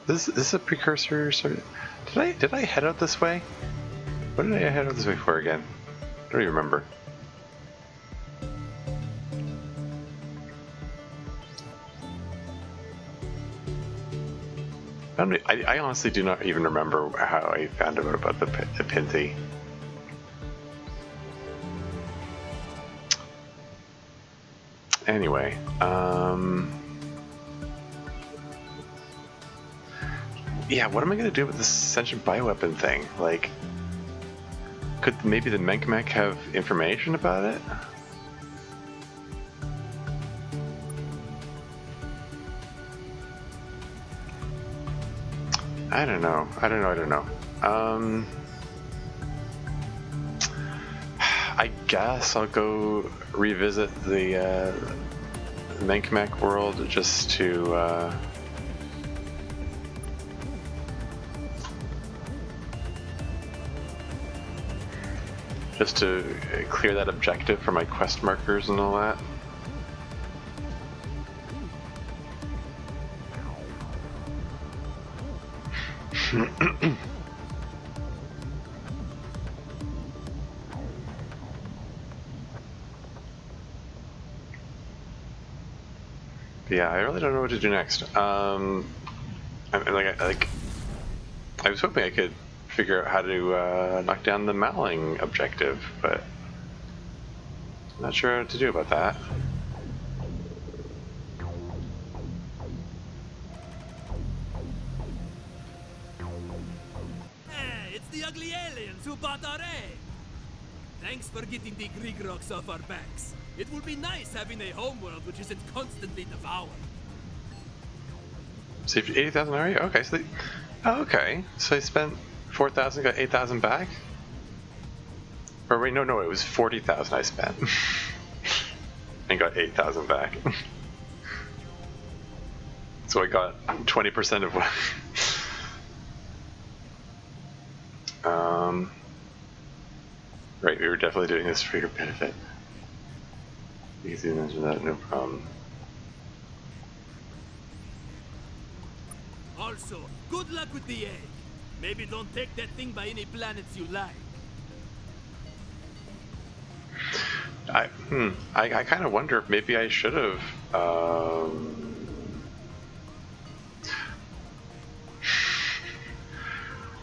This is a precursor sort of... Did I head out this way? What did I head out this way for again? I don't even remember. I honestly do not even remember how I found out about the Pinty. Anyway, yeah, what am I going to do with this sentient bioweapon thing? Like, could maybe the Menkmech have information about it? I don't know. I guess I'll go revisit the Menkmek world just to clear that objective for my quest markers and all that. Yeah, I really don't know what to do next. I was hoping I could figure out how to knock down the Maling objective, but I'm not sure what to do about that. Hey, it's the ugly aliens who bought our egg. Thanks for getting the Grigroks off our backs. It will be nice having a homeworld which isn't constantly devoured. Saved 80,000 already? Okay, so okay. So I spent 4,000, got 8,000 back? Or wait, no, it was 40,000 I spent. And got 8,000 back. So I got 20% of what... Right, we were definitely doing this for your benefit. You can mention that, no problem. Also, good luck with the egg. Maybe don't take that thing by any planets you like. I kind of wonder if maybe I should have.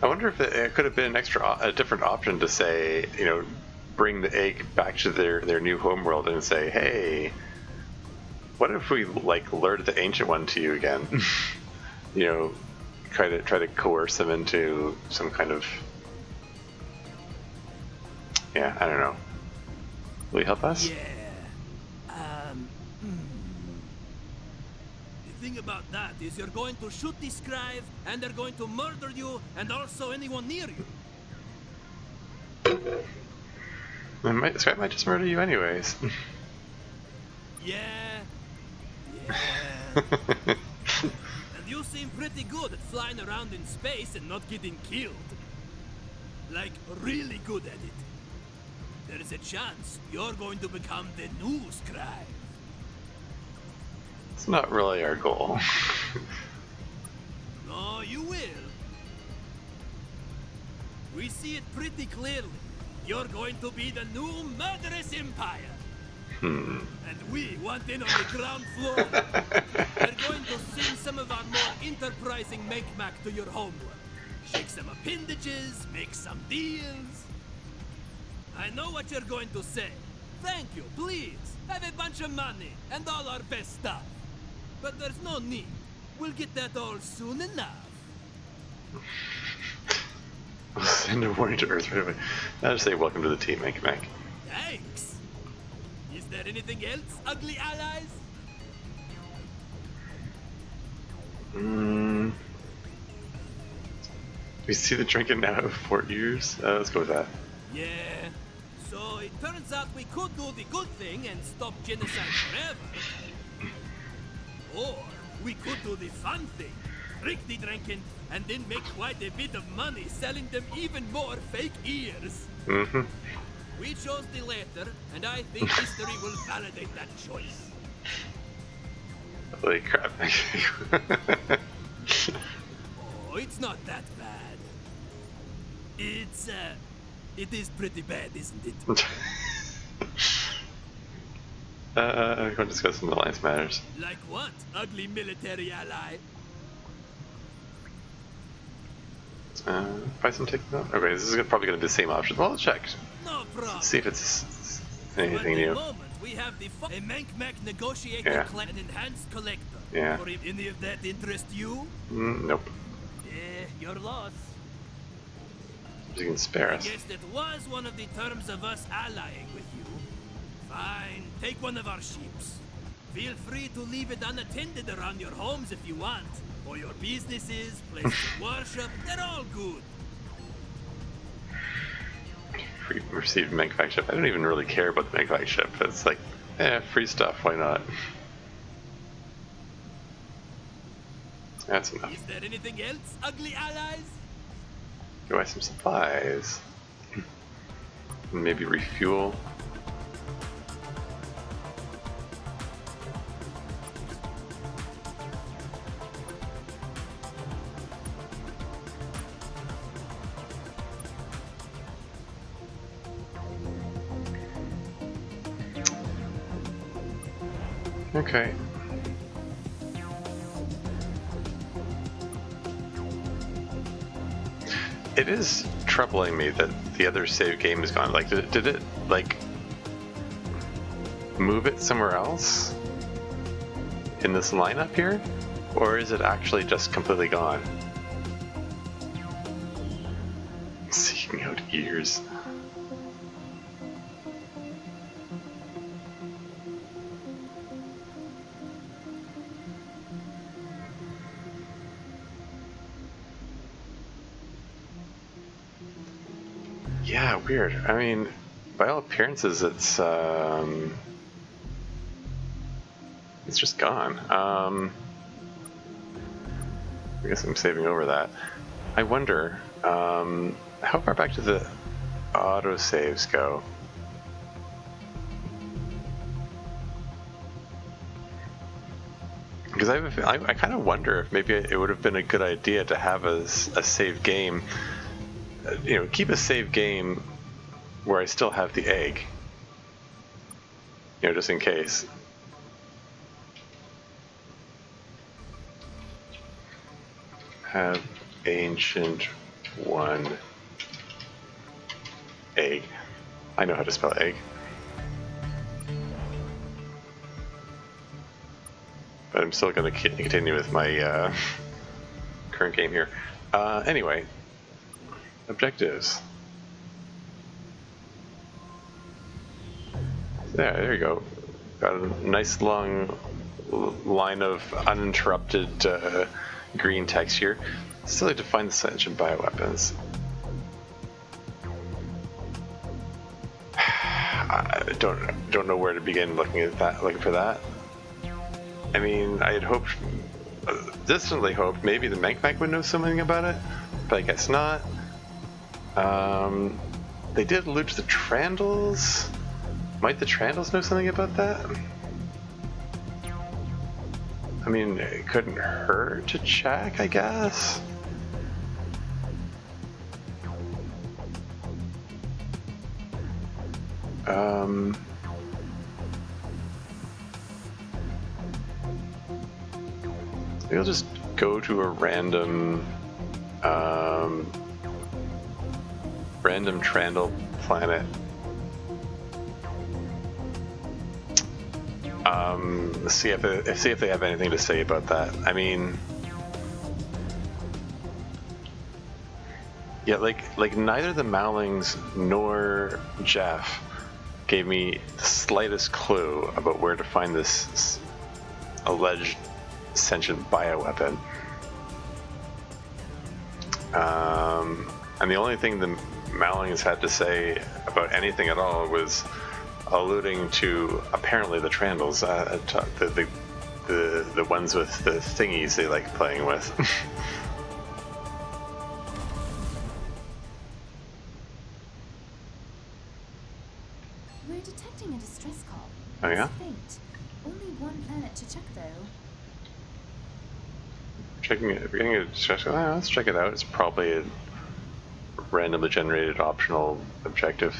I wonder if it could have been a different option to say, bring the egg back to their new homeworld and say, hey, what if we lured the ancient one to you again? Try to coerce them into some kind of, I don't know. Will you help us? Yeah. The thing about that is you're going to shoot the scribe, and they're going to murder you, and also anyone near you. The scribe might just murder you anyways. Yeah. And you seem pretty good at flying around in space and not getting killed. Like, really good at it. There is a chance you're going to become the new scribe. It's not really our goal. No, you will. We see it pretty clearly. You're going to be the new murderous empire. And we want in on the ground floor. We're going to send some of our more enterprising Menkmek to your homeworld. Shake some appendages, make some deals. I know what you're going to say. Thank you, please. Have a bunch of money and all our best stuff. But there's no need. We'll get that all soon enough. I'll send a warning to Earth right away. I'll just say welcome to the team, Menkmek. Thanks. Is there anything else, ugly allies? We see the drinking now of 4 years. Let's go with that. Yeah. So it turns out we could do the good thing and stop genocide forever. Or we could do the fun thing, trick the drinking, and then make quite a bit of money selling them even more fake ears. We chose the latter, and I think history will validate that choice. Holy crap. Oh, it's not that bad. It is pretty bad, isn't it? I'm going to discuss some alliance matters. Like what, ugly military ally? Buy some taking out. Okay, this is probably going to be the same option. Well, let's check. No problem. See if it's anything At new. the moment, we have a Menkmek negotiating clan enhanced collector. Yeah. Or if any of that interest you? Nope. Your loss. You can spare us. Yes, that was one of the terms of us allying with you. Fine, take one of our ships. Feel free to leave it unattended around your homes if you want. For your businesses, places of worship, they're all good. Received Megvac ship. I don't even really care about the Megvac ship. It's like, free stuff. Why not? That's enough. Is there anything else, ugly allies? Go buy some supplies. Maybe refuel. Okay. It is troubling me that the other save game is gone. Like, did it like move it somewhere else in this lineup here, or is it actually just completely gone? Seeking out ears. Yeah, weird. I mean, by all appearances, it's just gone. I guess I'm saving over that. I wonder, how far back do the autosaves go? Because I kind of wonder if maybe it would have been a good idea to have a save game. You know, keep a save game where I still have the egg. You know, just in case. Have ancient one egg. I know how to spell egg. But I'm still going to continue with my current game here. Anyway. Objectives. There you go. Got a nice long line of uninterrupted green text here. Still need to find the sentient bioweapons. I don't know where to begin looking for that. I mean, I had hoped, distantly hoped, maybe the Megvac would know something about it, but I guess not. They did allude to the Trandles. Might the Trandles know something about that? I mean, it couldn't hurt to check, I guess. Maybe I'll just go to a random Trandle planet. See if they have anything to say about that. I mean, yeah, like neither the Mowlings nor Jeff gave me the slightest clue about where to find this alleged sentient bioweapon. And the only thing the Mowlings had to say about anything at all was alluding to apparently the Trandles, the ones with the thingies they like playing with. We're detecting a distress call. Oh yeah? It's faint. Only one planet to check though. Checking it. If you're getting a distress, let's check it out. It's probably a randomly generated optional objective.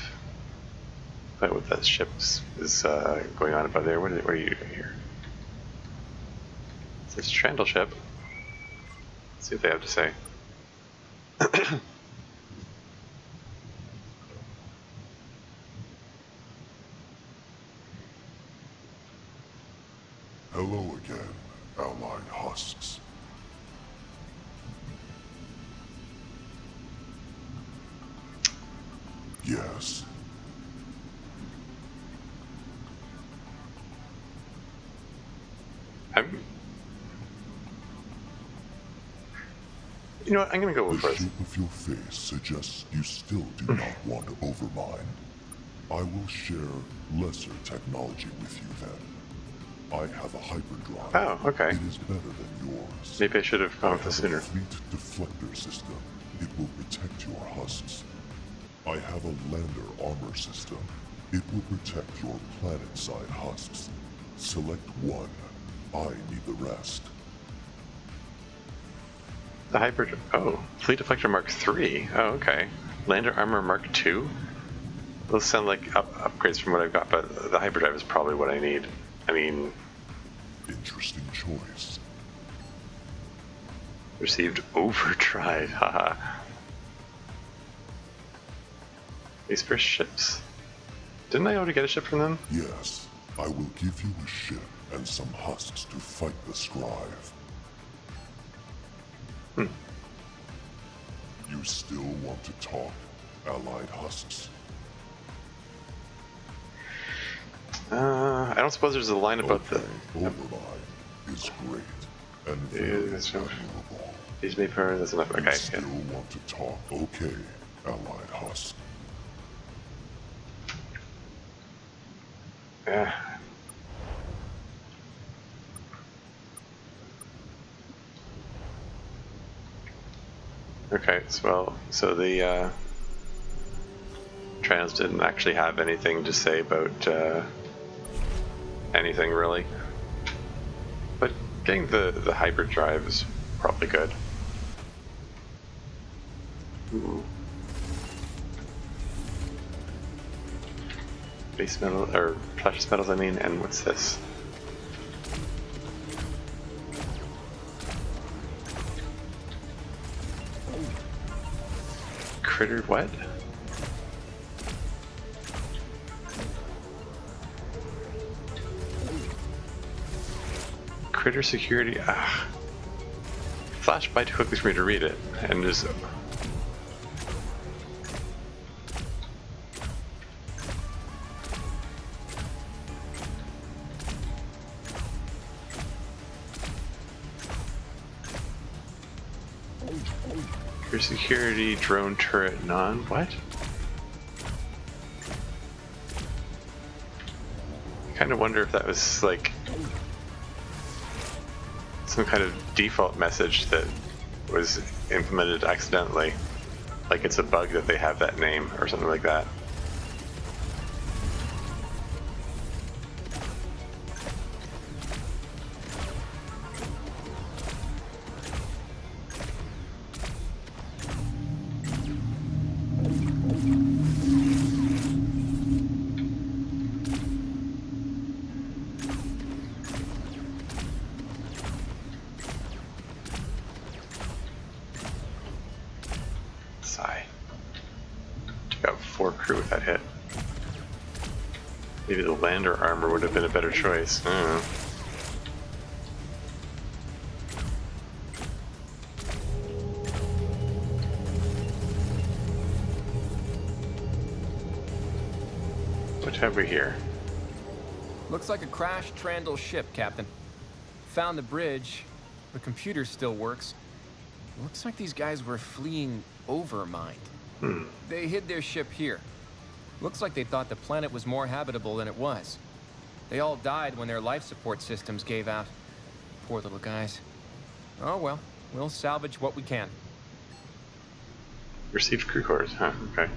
But what that ship is going on about there. What are you doing here? It's this Trandle ship. Let's see what they have to say. Hello again, Allied husks. Yes. You know what? I'm gonna go The for it. shape of your face suggests you still do not want to overmind. I will share lesser technology with you then. I have a hyperdrive. Oh, okay. It is better than yours. Maybe I should have I gone with have this sooner. a fleet deflector system. It will protect your husks. I have a lander armor system. It will protect your planet-side husks. Select one. I need the rest. The hybrid. Oh, fleet deflector Mark III. Oh, okay. Lander armor Mark II. Those sound like upgrades from what I've got, but the hyperdrive is probably what I need. I mean, Interesting choice. received overdrive. Haha. These first ships. Didn't I already get a ship from them? Yes, I will give you a ship and some husks to fight the Scribe. You still want to talk, Allied husks? I don't suppose there's a line about Okay, Overmind is great and very Is- valuable. these may per. That's enough. You Okay. still want to talk? Okay, Allied husk. Yeah. Okay, so the trans didn't actually have anything to say about anything really, but getting the hybrid drive is probably good. Ooh. Base metal or precious metals, I mean, and what's this? Critter what? Critter security. Ah. Flashed by too quickly for me to read it, and just. Critter security, drone turret, non. What? I kind of wonder if that was like some kind of default message that was implemented accidentally. Like it's a bug that they have that name or something like that. Sigh. Took out 4 crew with that hit. Maybe the lander armor would have been a better choice. I don't know. What have we here? Looks like a crashed Trandall ship, Captain. Found the bridge. The computer still works. Looks like these guys were fleeing Overmind. They hid their ship here. Looks like they thought the planet was more habitable than it was. They all died when their life support systems gave out. Poor little guys. Oh well, we'll salvage what we can. Received crew cores, huh? Okay.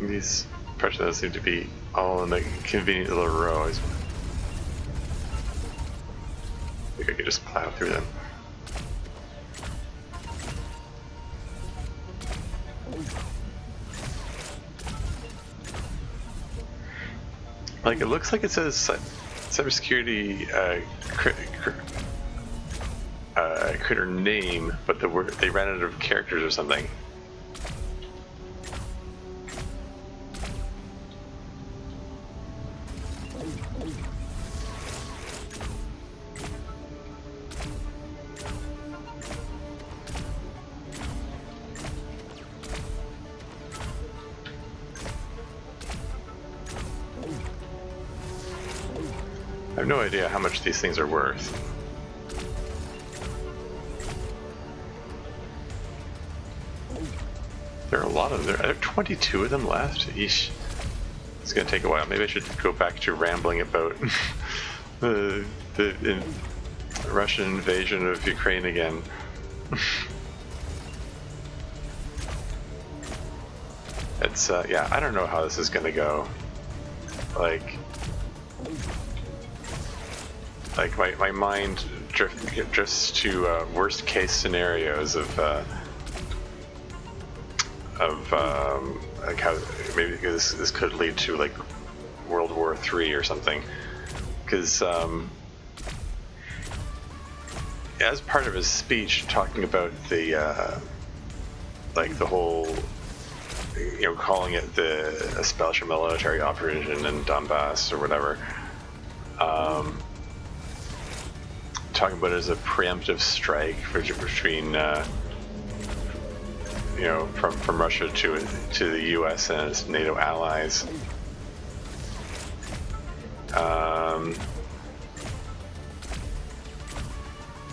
These pressures seem to be all in a convenient little row. I think I could just plow through them. Like, it looks like it says cybersecurity critter name, but they ran out of characters or something. I have no idea how much these things are worth. There are a lot of them. There are 22 of them left. Eesh. It's gonna take a while. Maybe I should go back to rambling about the Russian invasion of Ukraine again. It's yeah, I don't know how this is gonna go. Like my mind drifts to worst case scenarios of like how maybe this could lead to like World War III or something, because as part of his speech talking about the like the whole, you know, calling it a special military operation in Donbass or whatever, talking about it as a preemptive strike between you know, from Russia to the U.S. and its NATO allies.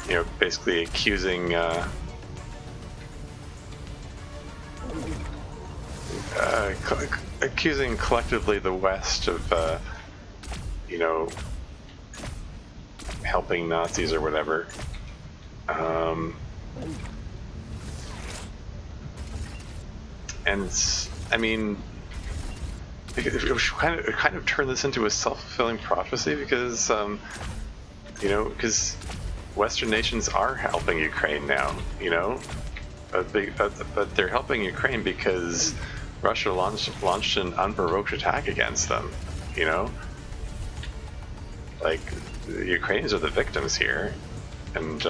You know, basically accusing accusing collectively the West of you know, helping Nazis or whatever. And it's, I mean, it kind of turned this into a self-fulfilling prophecy, because you know, because Western nations are helping Ukraine now, you know, but they're helping Ukraine because Russia launched an unprovoked attack against them, you know. Like, the Ukrainians are the victims here, and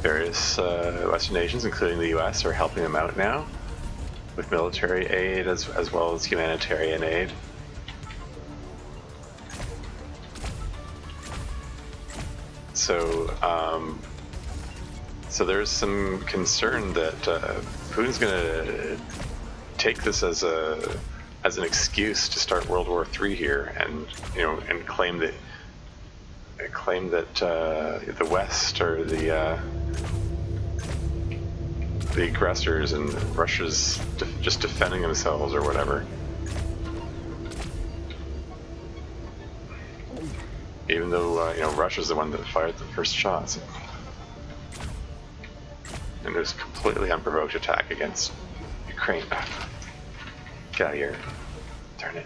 various Western nations, including the U.S., are helping them out now with military aid as well as humanitarian aid. So, so there's some concern that Putin's going to take this as an excuse to start World War III here, and you know, and claim that the West are the aggressors and Russia's just defending themselves or whatever. Even though you know, Russia's the one that fired the first shots, and there's a completely unprovoked attack against Ukraine. Get out of here! Darn it!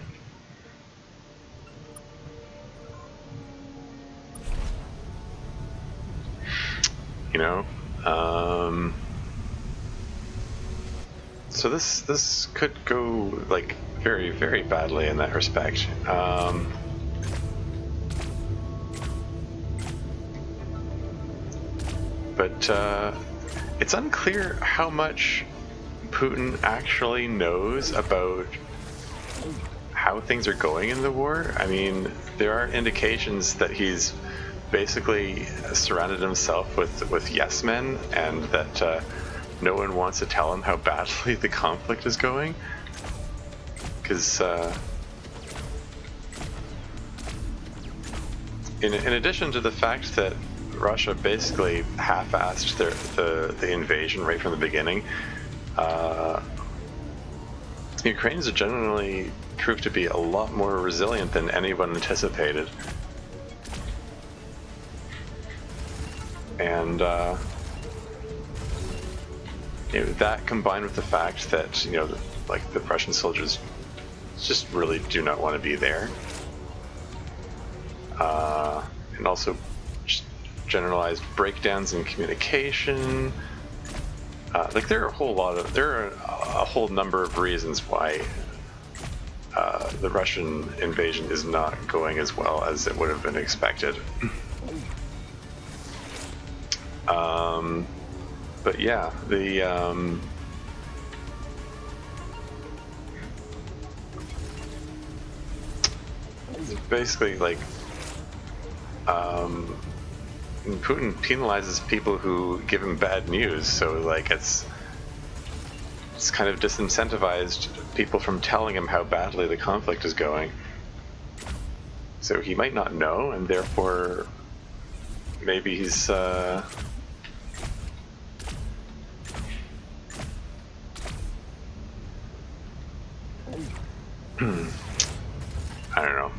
You know. So this could go like very, very badly in that respect. But it's unclear how much Putin actually knows about how things are going in the war. I mean, there are indications that he's basically surrounded himself with yes men, and that no one wants to tell him how badly the conflict is going, because in addition to the fact that Russia basically half-assed the invasion right from the beginning, Ukrainians have generally proved to be a lot more resilient than anyone anticipated, and you know, that combined with the fact that, you know, like the Russian soldiers just really do not want to be there, and also just generalized breakdowns in communication. Like there are a whole number of reasons why the Russian invasion is not going as well as it would have been expected. But yeah, basically, like, Putin penalizes people who give him bad news, so like it's kind of disincentivized people from telling him how badly the conflict is going. So he might not know, and therefore maybe he's I don't know.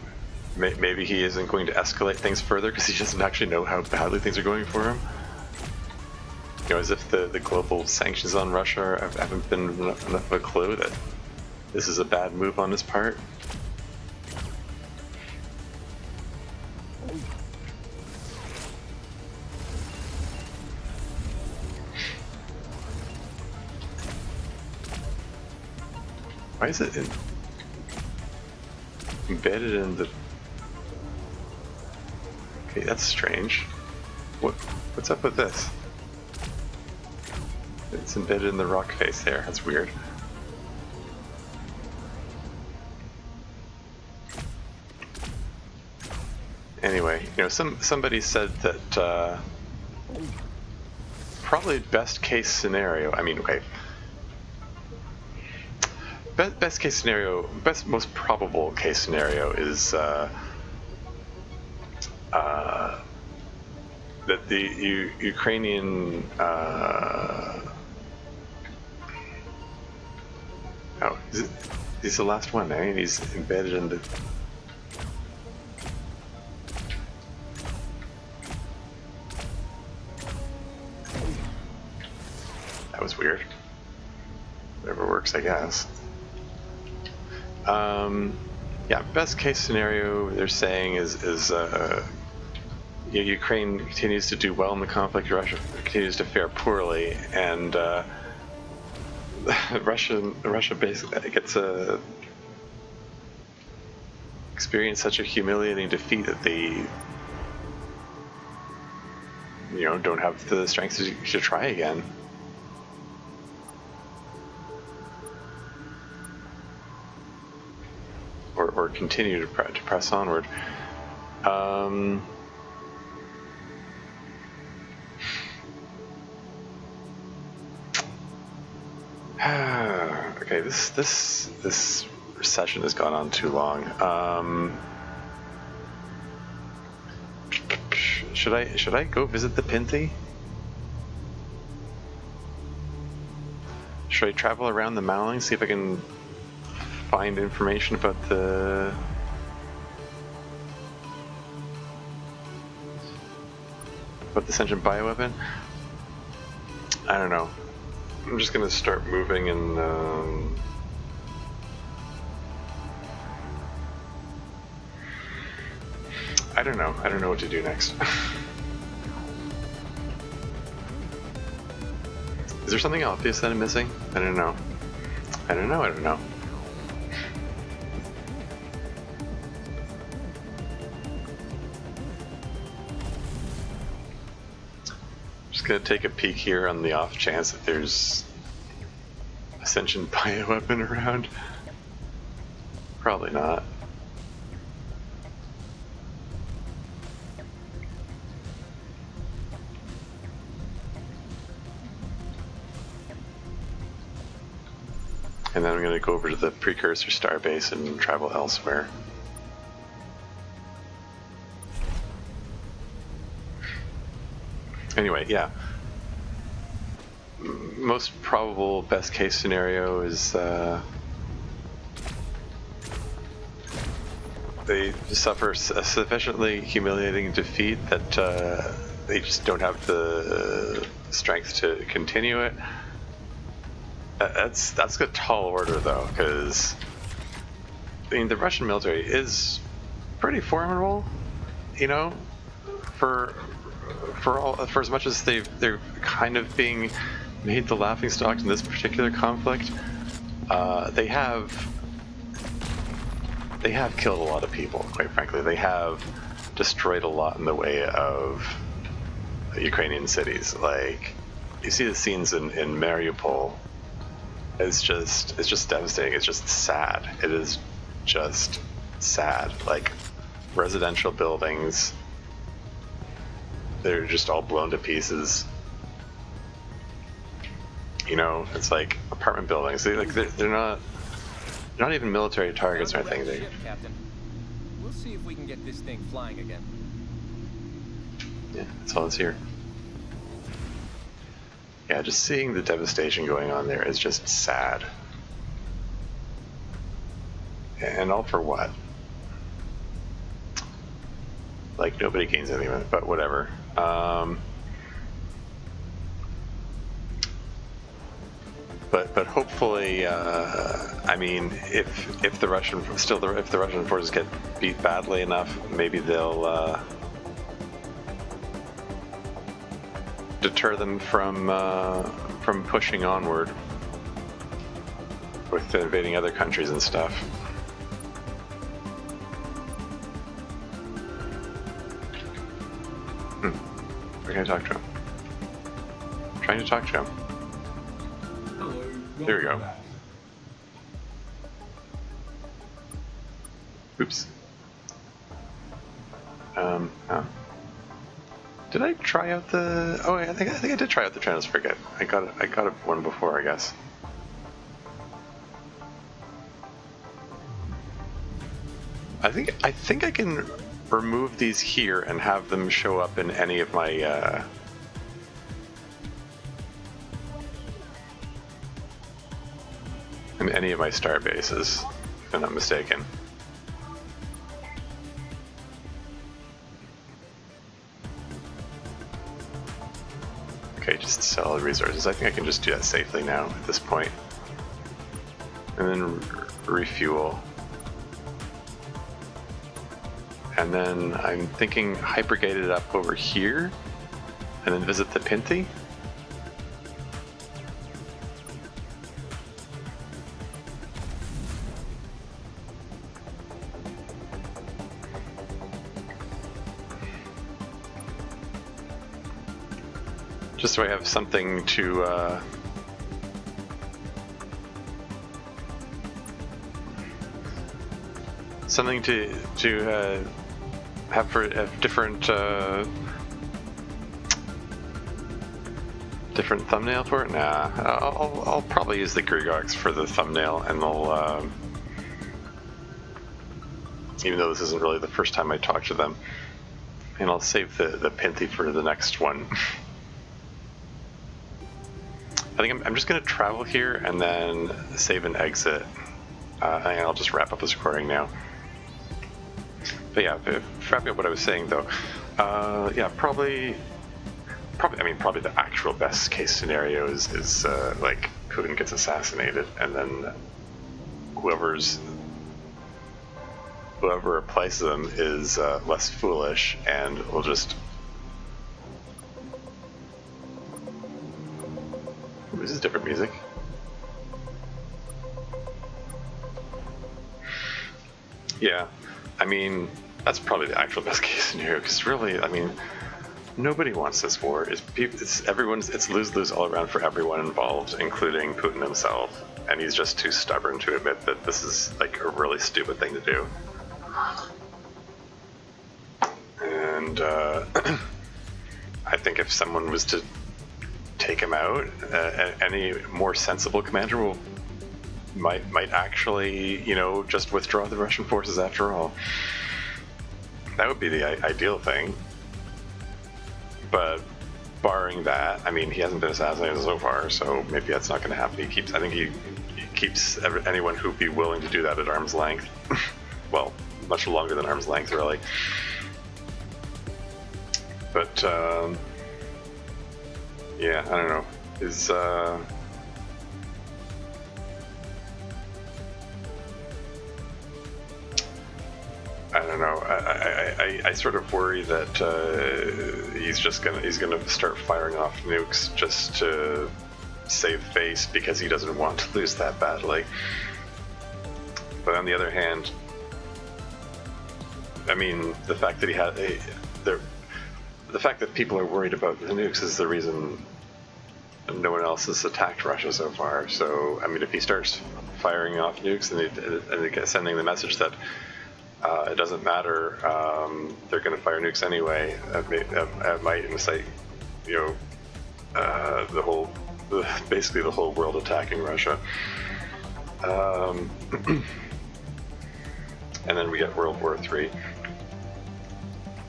Maybe he isn't going to escalate things further because he doesn't actually know how badly things are going for him. You know, as if the global sanctions on Russia haven't been enough of a clue that this is a bad move on his part. Why is it embedded in the... Okay, that's strange. What's up with this? It's embedded in the rock face there. That's weird. Anyway, you know, somebody said that probably best case scenario. I mean, okay. Best case scenario, most probable case scenario is that the Ukrainian oh, he's the last one, eh? He's embedded in the... That was weird. Whatever works, I guess. Yeah, best case scenario they're saying is Ukraine continues to do well in the conflict, Russia continues to fare poorly, and Russia basically gets experience such a humiliating defeat that they, you know, don't have the strength to try again. Or continue to press onward. Okay, this session has gone on too long. Should I go visit the Pinty? Should I travel around the Mowling, see if I can find information about the sentient bioweapon? I don't know. I'm just gonna start moving and I don't know. I don't know what to do next. Is there something obvious that I'm missing? I don't know. I don't know. Just gonna take a peek here on the off chance that there's a sentient bioweapon around. Probably not. And then I'm going to go over to the precursor starbase and travel elsewhere. Anyway, yeah. Most probable best case scenario is they suffer a sufficiently humiliating defeat that they just don't have the strength to continue it. That's a tall order, though, because I mean the Russian military is pretty formidable, you know, for as much as they're kind of being made the laughingstock in this particular conflict. They have killed a lot of people. Quite frankly, they have destroyed a lot in the way of Ukrainian cities. Like you see the scenes in Mariupol. It's just devastating. It's just sad. It is just sad. Like residential buildings, they're just all blown to pieces. You know, it's like apartment buildings. They're not even military targets or anything. Captain. We'll We'll see if we can get this thing flying again. Yeah, that's all that's here. Yeah, just seeing the devastation going on there is just sad. And all for what? Like, nobody gains anything with it, but whatever. But hopefully, I mean, if the Russian forces get beat badly enough, maybe they'll deter them from pushing onward with invading other countries and stuff. Where can I talk to him? I'm trying to talk to him. There we go. Oops. Oh. Did I try out the? Oh, I think I did try out the Trans frigate. I got one before, I guess. I think I can remove these here and have them show up in any of my. In any of my star bases, if I'm not mistaken. Okay, just sell the resources. I think I can just do that safely now at this point. And then refuel. And then I'm thinking hypergate it up over here, and then visit the Pinty. Just so I have something to have for different thumbnail for it. Nah, I'll probably use the Grigox for the thumbnail, and they'll even though this isn't really the first time I talk to them, and I'll save the Pinty for the next one. I think I'm just going to travel here and then save and exit. And I'll just wrap up this recording now. But yeah, wrapping up what I was saying though. Yeah, probably the actual best case scenario is like Putin gets assassinated, and then whoever replaces them is less foolish and will just. This is different music. Yeah, I mean, that's probably the actual best case scenario, because really, I mean, nobody wants this war. It's lose-lose all around for everyone involved, including Putin himself, and he's just too stubborn to admit that this is like a really stupid thing to do. And I think if someone was to take him out, any more sensible commander might actually, just withdraw the Russian forces after all. That would be the ideal thing. But barring that, I mean, he hasn't been assassinated so far, so maybe that's not going to happen. I think he keeps anyone who'd be willing to do that at arm's length. Well, much longer than arm's length, really. But yeah, I don't know. I don't know. I sort of worry that he's gonna start firing off nukes just to save face, because he doesn't want to lose that badly. But on the other hand, I mean, the fact that the fact that people are worried about the nukes is the reason no one else has attacked Russia so far. So, I mean, if he starts firing off nukes and sending the message that it doesn't matter, they're going to fire nukes anyway, it might incite, basically the whole world attacking Russia. And then we get World War III.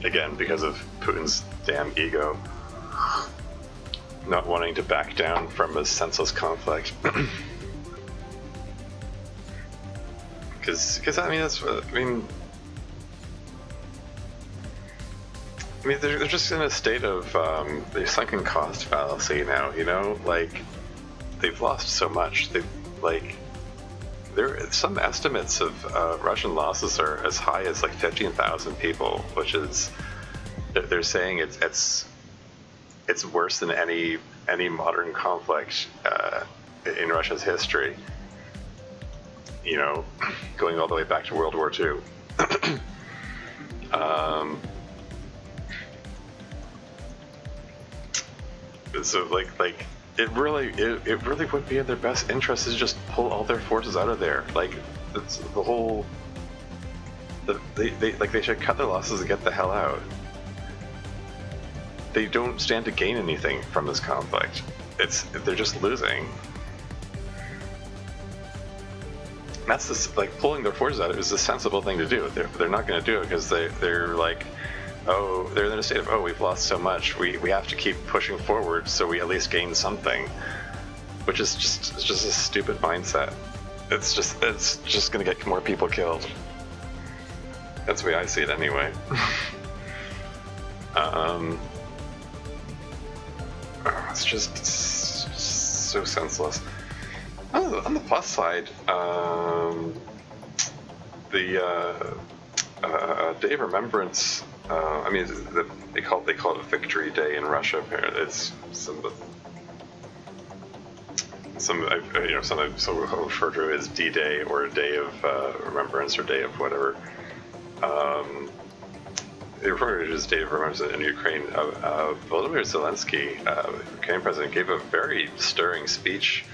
Again, because of Putin's damn ego. Not wanting to back down from a senseless conflict. Because I mean, they're just in a state of the sunken cost fallacy now, you know? Like, they've lost so much. Some estimates of Russian losses are as high as like 15,000 people, which is, they're saying it's worse than any modern conflict in Russia's history. You know, going all the way back to World War II. So like it really would be in their best interest to just pull all their forces out of there. Like, it's the whole. They should cut their losses and get the hell out. They don't stand to gain anything from this conflict. They're just losing. That's this, like, pulling their forces out is the sensible thing to do. They're not going to do it because they're like, oh, they're in a state of, oh, we've lost so much, we have to keep pushing forward so we at least gain something, which is just a stupid mindset. It's just going to get more people killed. That's the way I see it anyway. It's just so senseless. On the plus side, the Day of Remembrance. I mean, they call it a Victory Day in Russia. Apparently, it's some refer to it as D-Day or a Day of Remembrance or Day of whatever. They refer to it as Day of Remembrance in Ukraine. Volodymyr Zelensky, Ukrainian president, gave a very stirring speech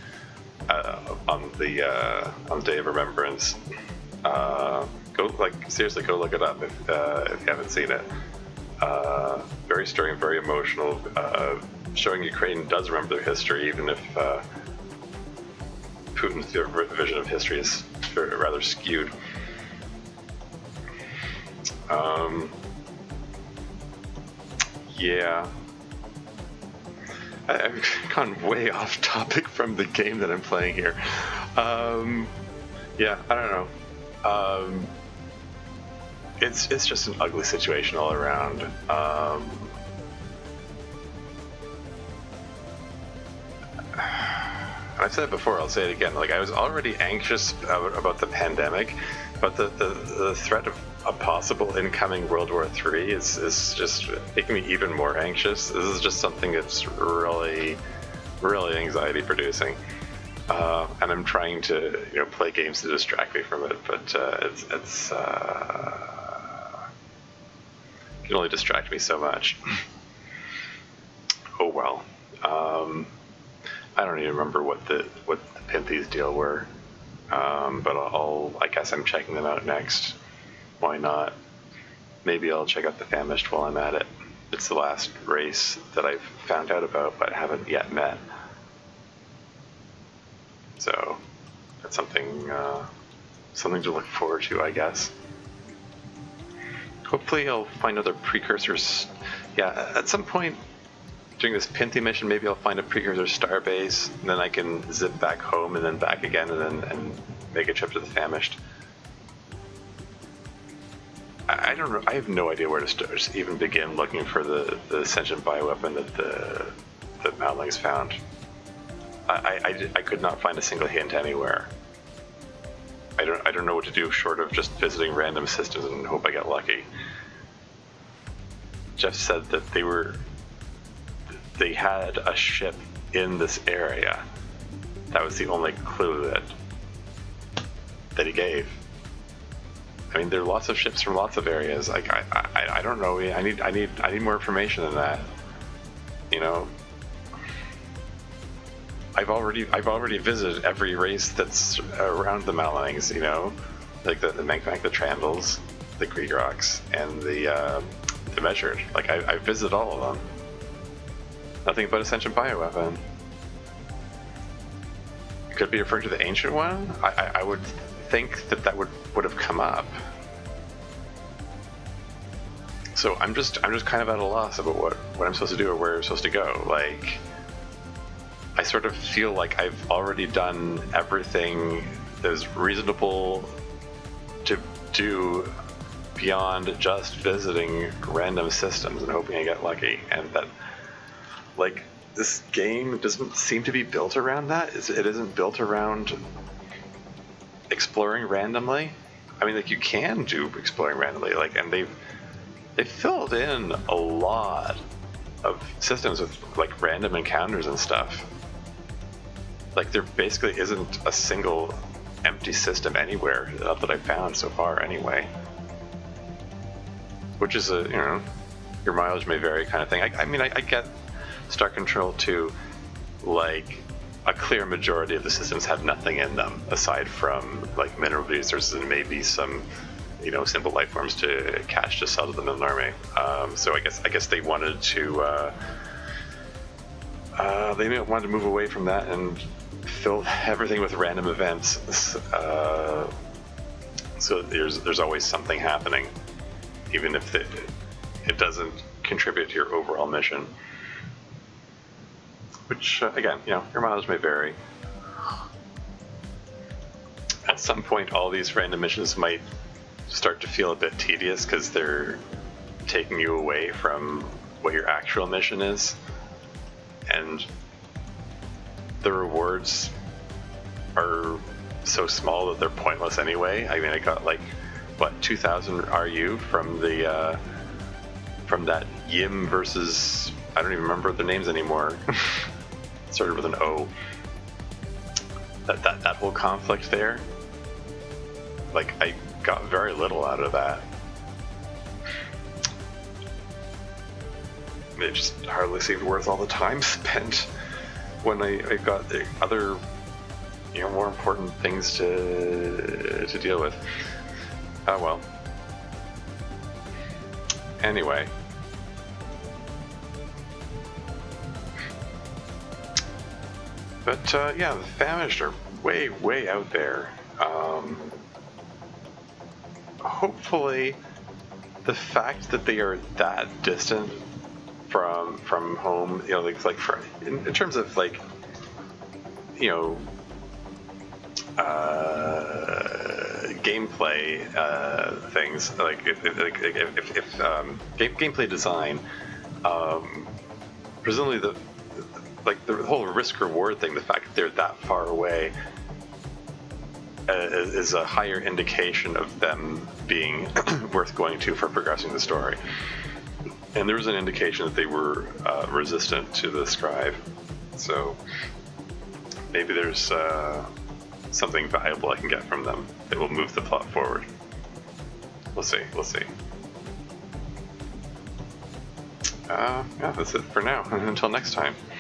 on Day of Remembrance. Seriously, go look it up if you haven't seen it. Very stirring, very emotional, showing Ukraine does remember their history, even if Putin's vision of history is rather skewed. Yeah. I've gone way off topic from the game that I'm playing here. Yeah, I don't know. It's just an ugly situation all around. I've said it before, I'll say it again. Like, I was already anxious about the pandemic, but the threat of a possible incoming World War III is just making me even more anxious. This is just something that's really, really anxiety producing. And I'm trying to, play games to distract me from it, but it can only distract me so much. Oh well. I don't even remember what the Pinthies deal were, but I guess I'm checking them out next. Why not? Maybe I'll check out the Famished while I'm at it. It's the last race that I've found out about, but haven't yet met. So that's something to look forward to, I guess. Hopefully I'll find other precursors. Yeah, at some point during this Pinthy mission, maybe I'll find a precursor starbase, and then I can zip back home and then back again, and make a trip to the Famished. I don't know. I have no idea where to start, even begin looking for the sentient bioweapon that the Mountlings found. I could not find a single hint anywhere. I don't know what to do short of just visiting random systems and hope I get lucky. Jeff said that they had a ship in this area. That was the only clue that he gave. I mean, there are lots of ships from lots of areas. Like, I don't know. I need more information than that. I've already visited every race that's around the Mountlings. Like the Mekmak, the Trandals, the Greegroks, and the Measured. Like, I visited all of them. Nothing but a sentient bioweapon. Could be referring to the Ancient One. I would think that would have come up, So I'm just kind of at a loss about what I'm supposed to do or where I'm supposed to go. Like, I sort of feel like I've already done everything that's reasonable to do beyond just visiting random systems and hoping I get lucky, and that, like, this game doesn't seem to be built around that. It isn't built around exploring randomly. I mean, like, you can do exploring randomly, like, and they've filled in a lot of systems with, like, random encounters and stuff. Like, there basically isn't a single empty system anywhere that I've found so far, anyway. Which is a, you know, your mileage may vary kind of thing. I mean, I get Star Control 2, like, a clear majority of the systems have nothing in them aside from, like, mineral resources and maybe some, you know, simple life forms to catch to sell to the Middle Army. So I guess they wanted to wanted to move away from that and fill everything with random events. So there's always something happening, even if it doesn't contribute to your overall mission. Which, again, you know, your mileage may vary. At some point, all these random missions might start to feel a bit tedious because they're taking you away from what your actual mission is. And the rewards are so small that they're pointless anyway. I mean, I got, like, what, 2,000 RU from the from that Yim versus, I don't even remember the names anymore. It started with an O. That whole conflict there, like, I got very little out of that. It just hardly seemed worth all the time spent when I got the other, you know, more important things to deal with. Oh well. Anyway. But yeah, the famished are way out there. Hopefully, the fact that they are that distant from home, you know, like for in terms of, like, you know, gameplay things, like if gameplay design, presumably the whole risk reward thing, the fact that they're that far away is a higher indication of them being worth going to for progressing the story. And there was an indication that they were resistant to the scribe, so maybe there's something valuable I can get from them that will move the plot forward. We'll see. Yeah, that's it for now. Until next time.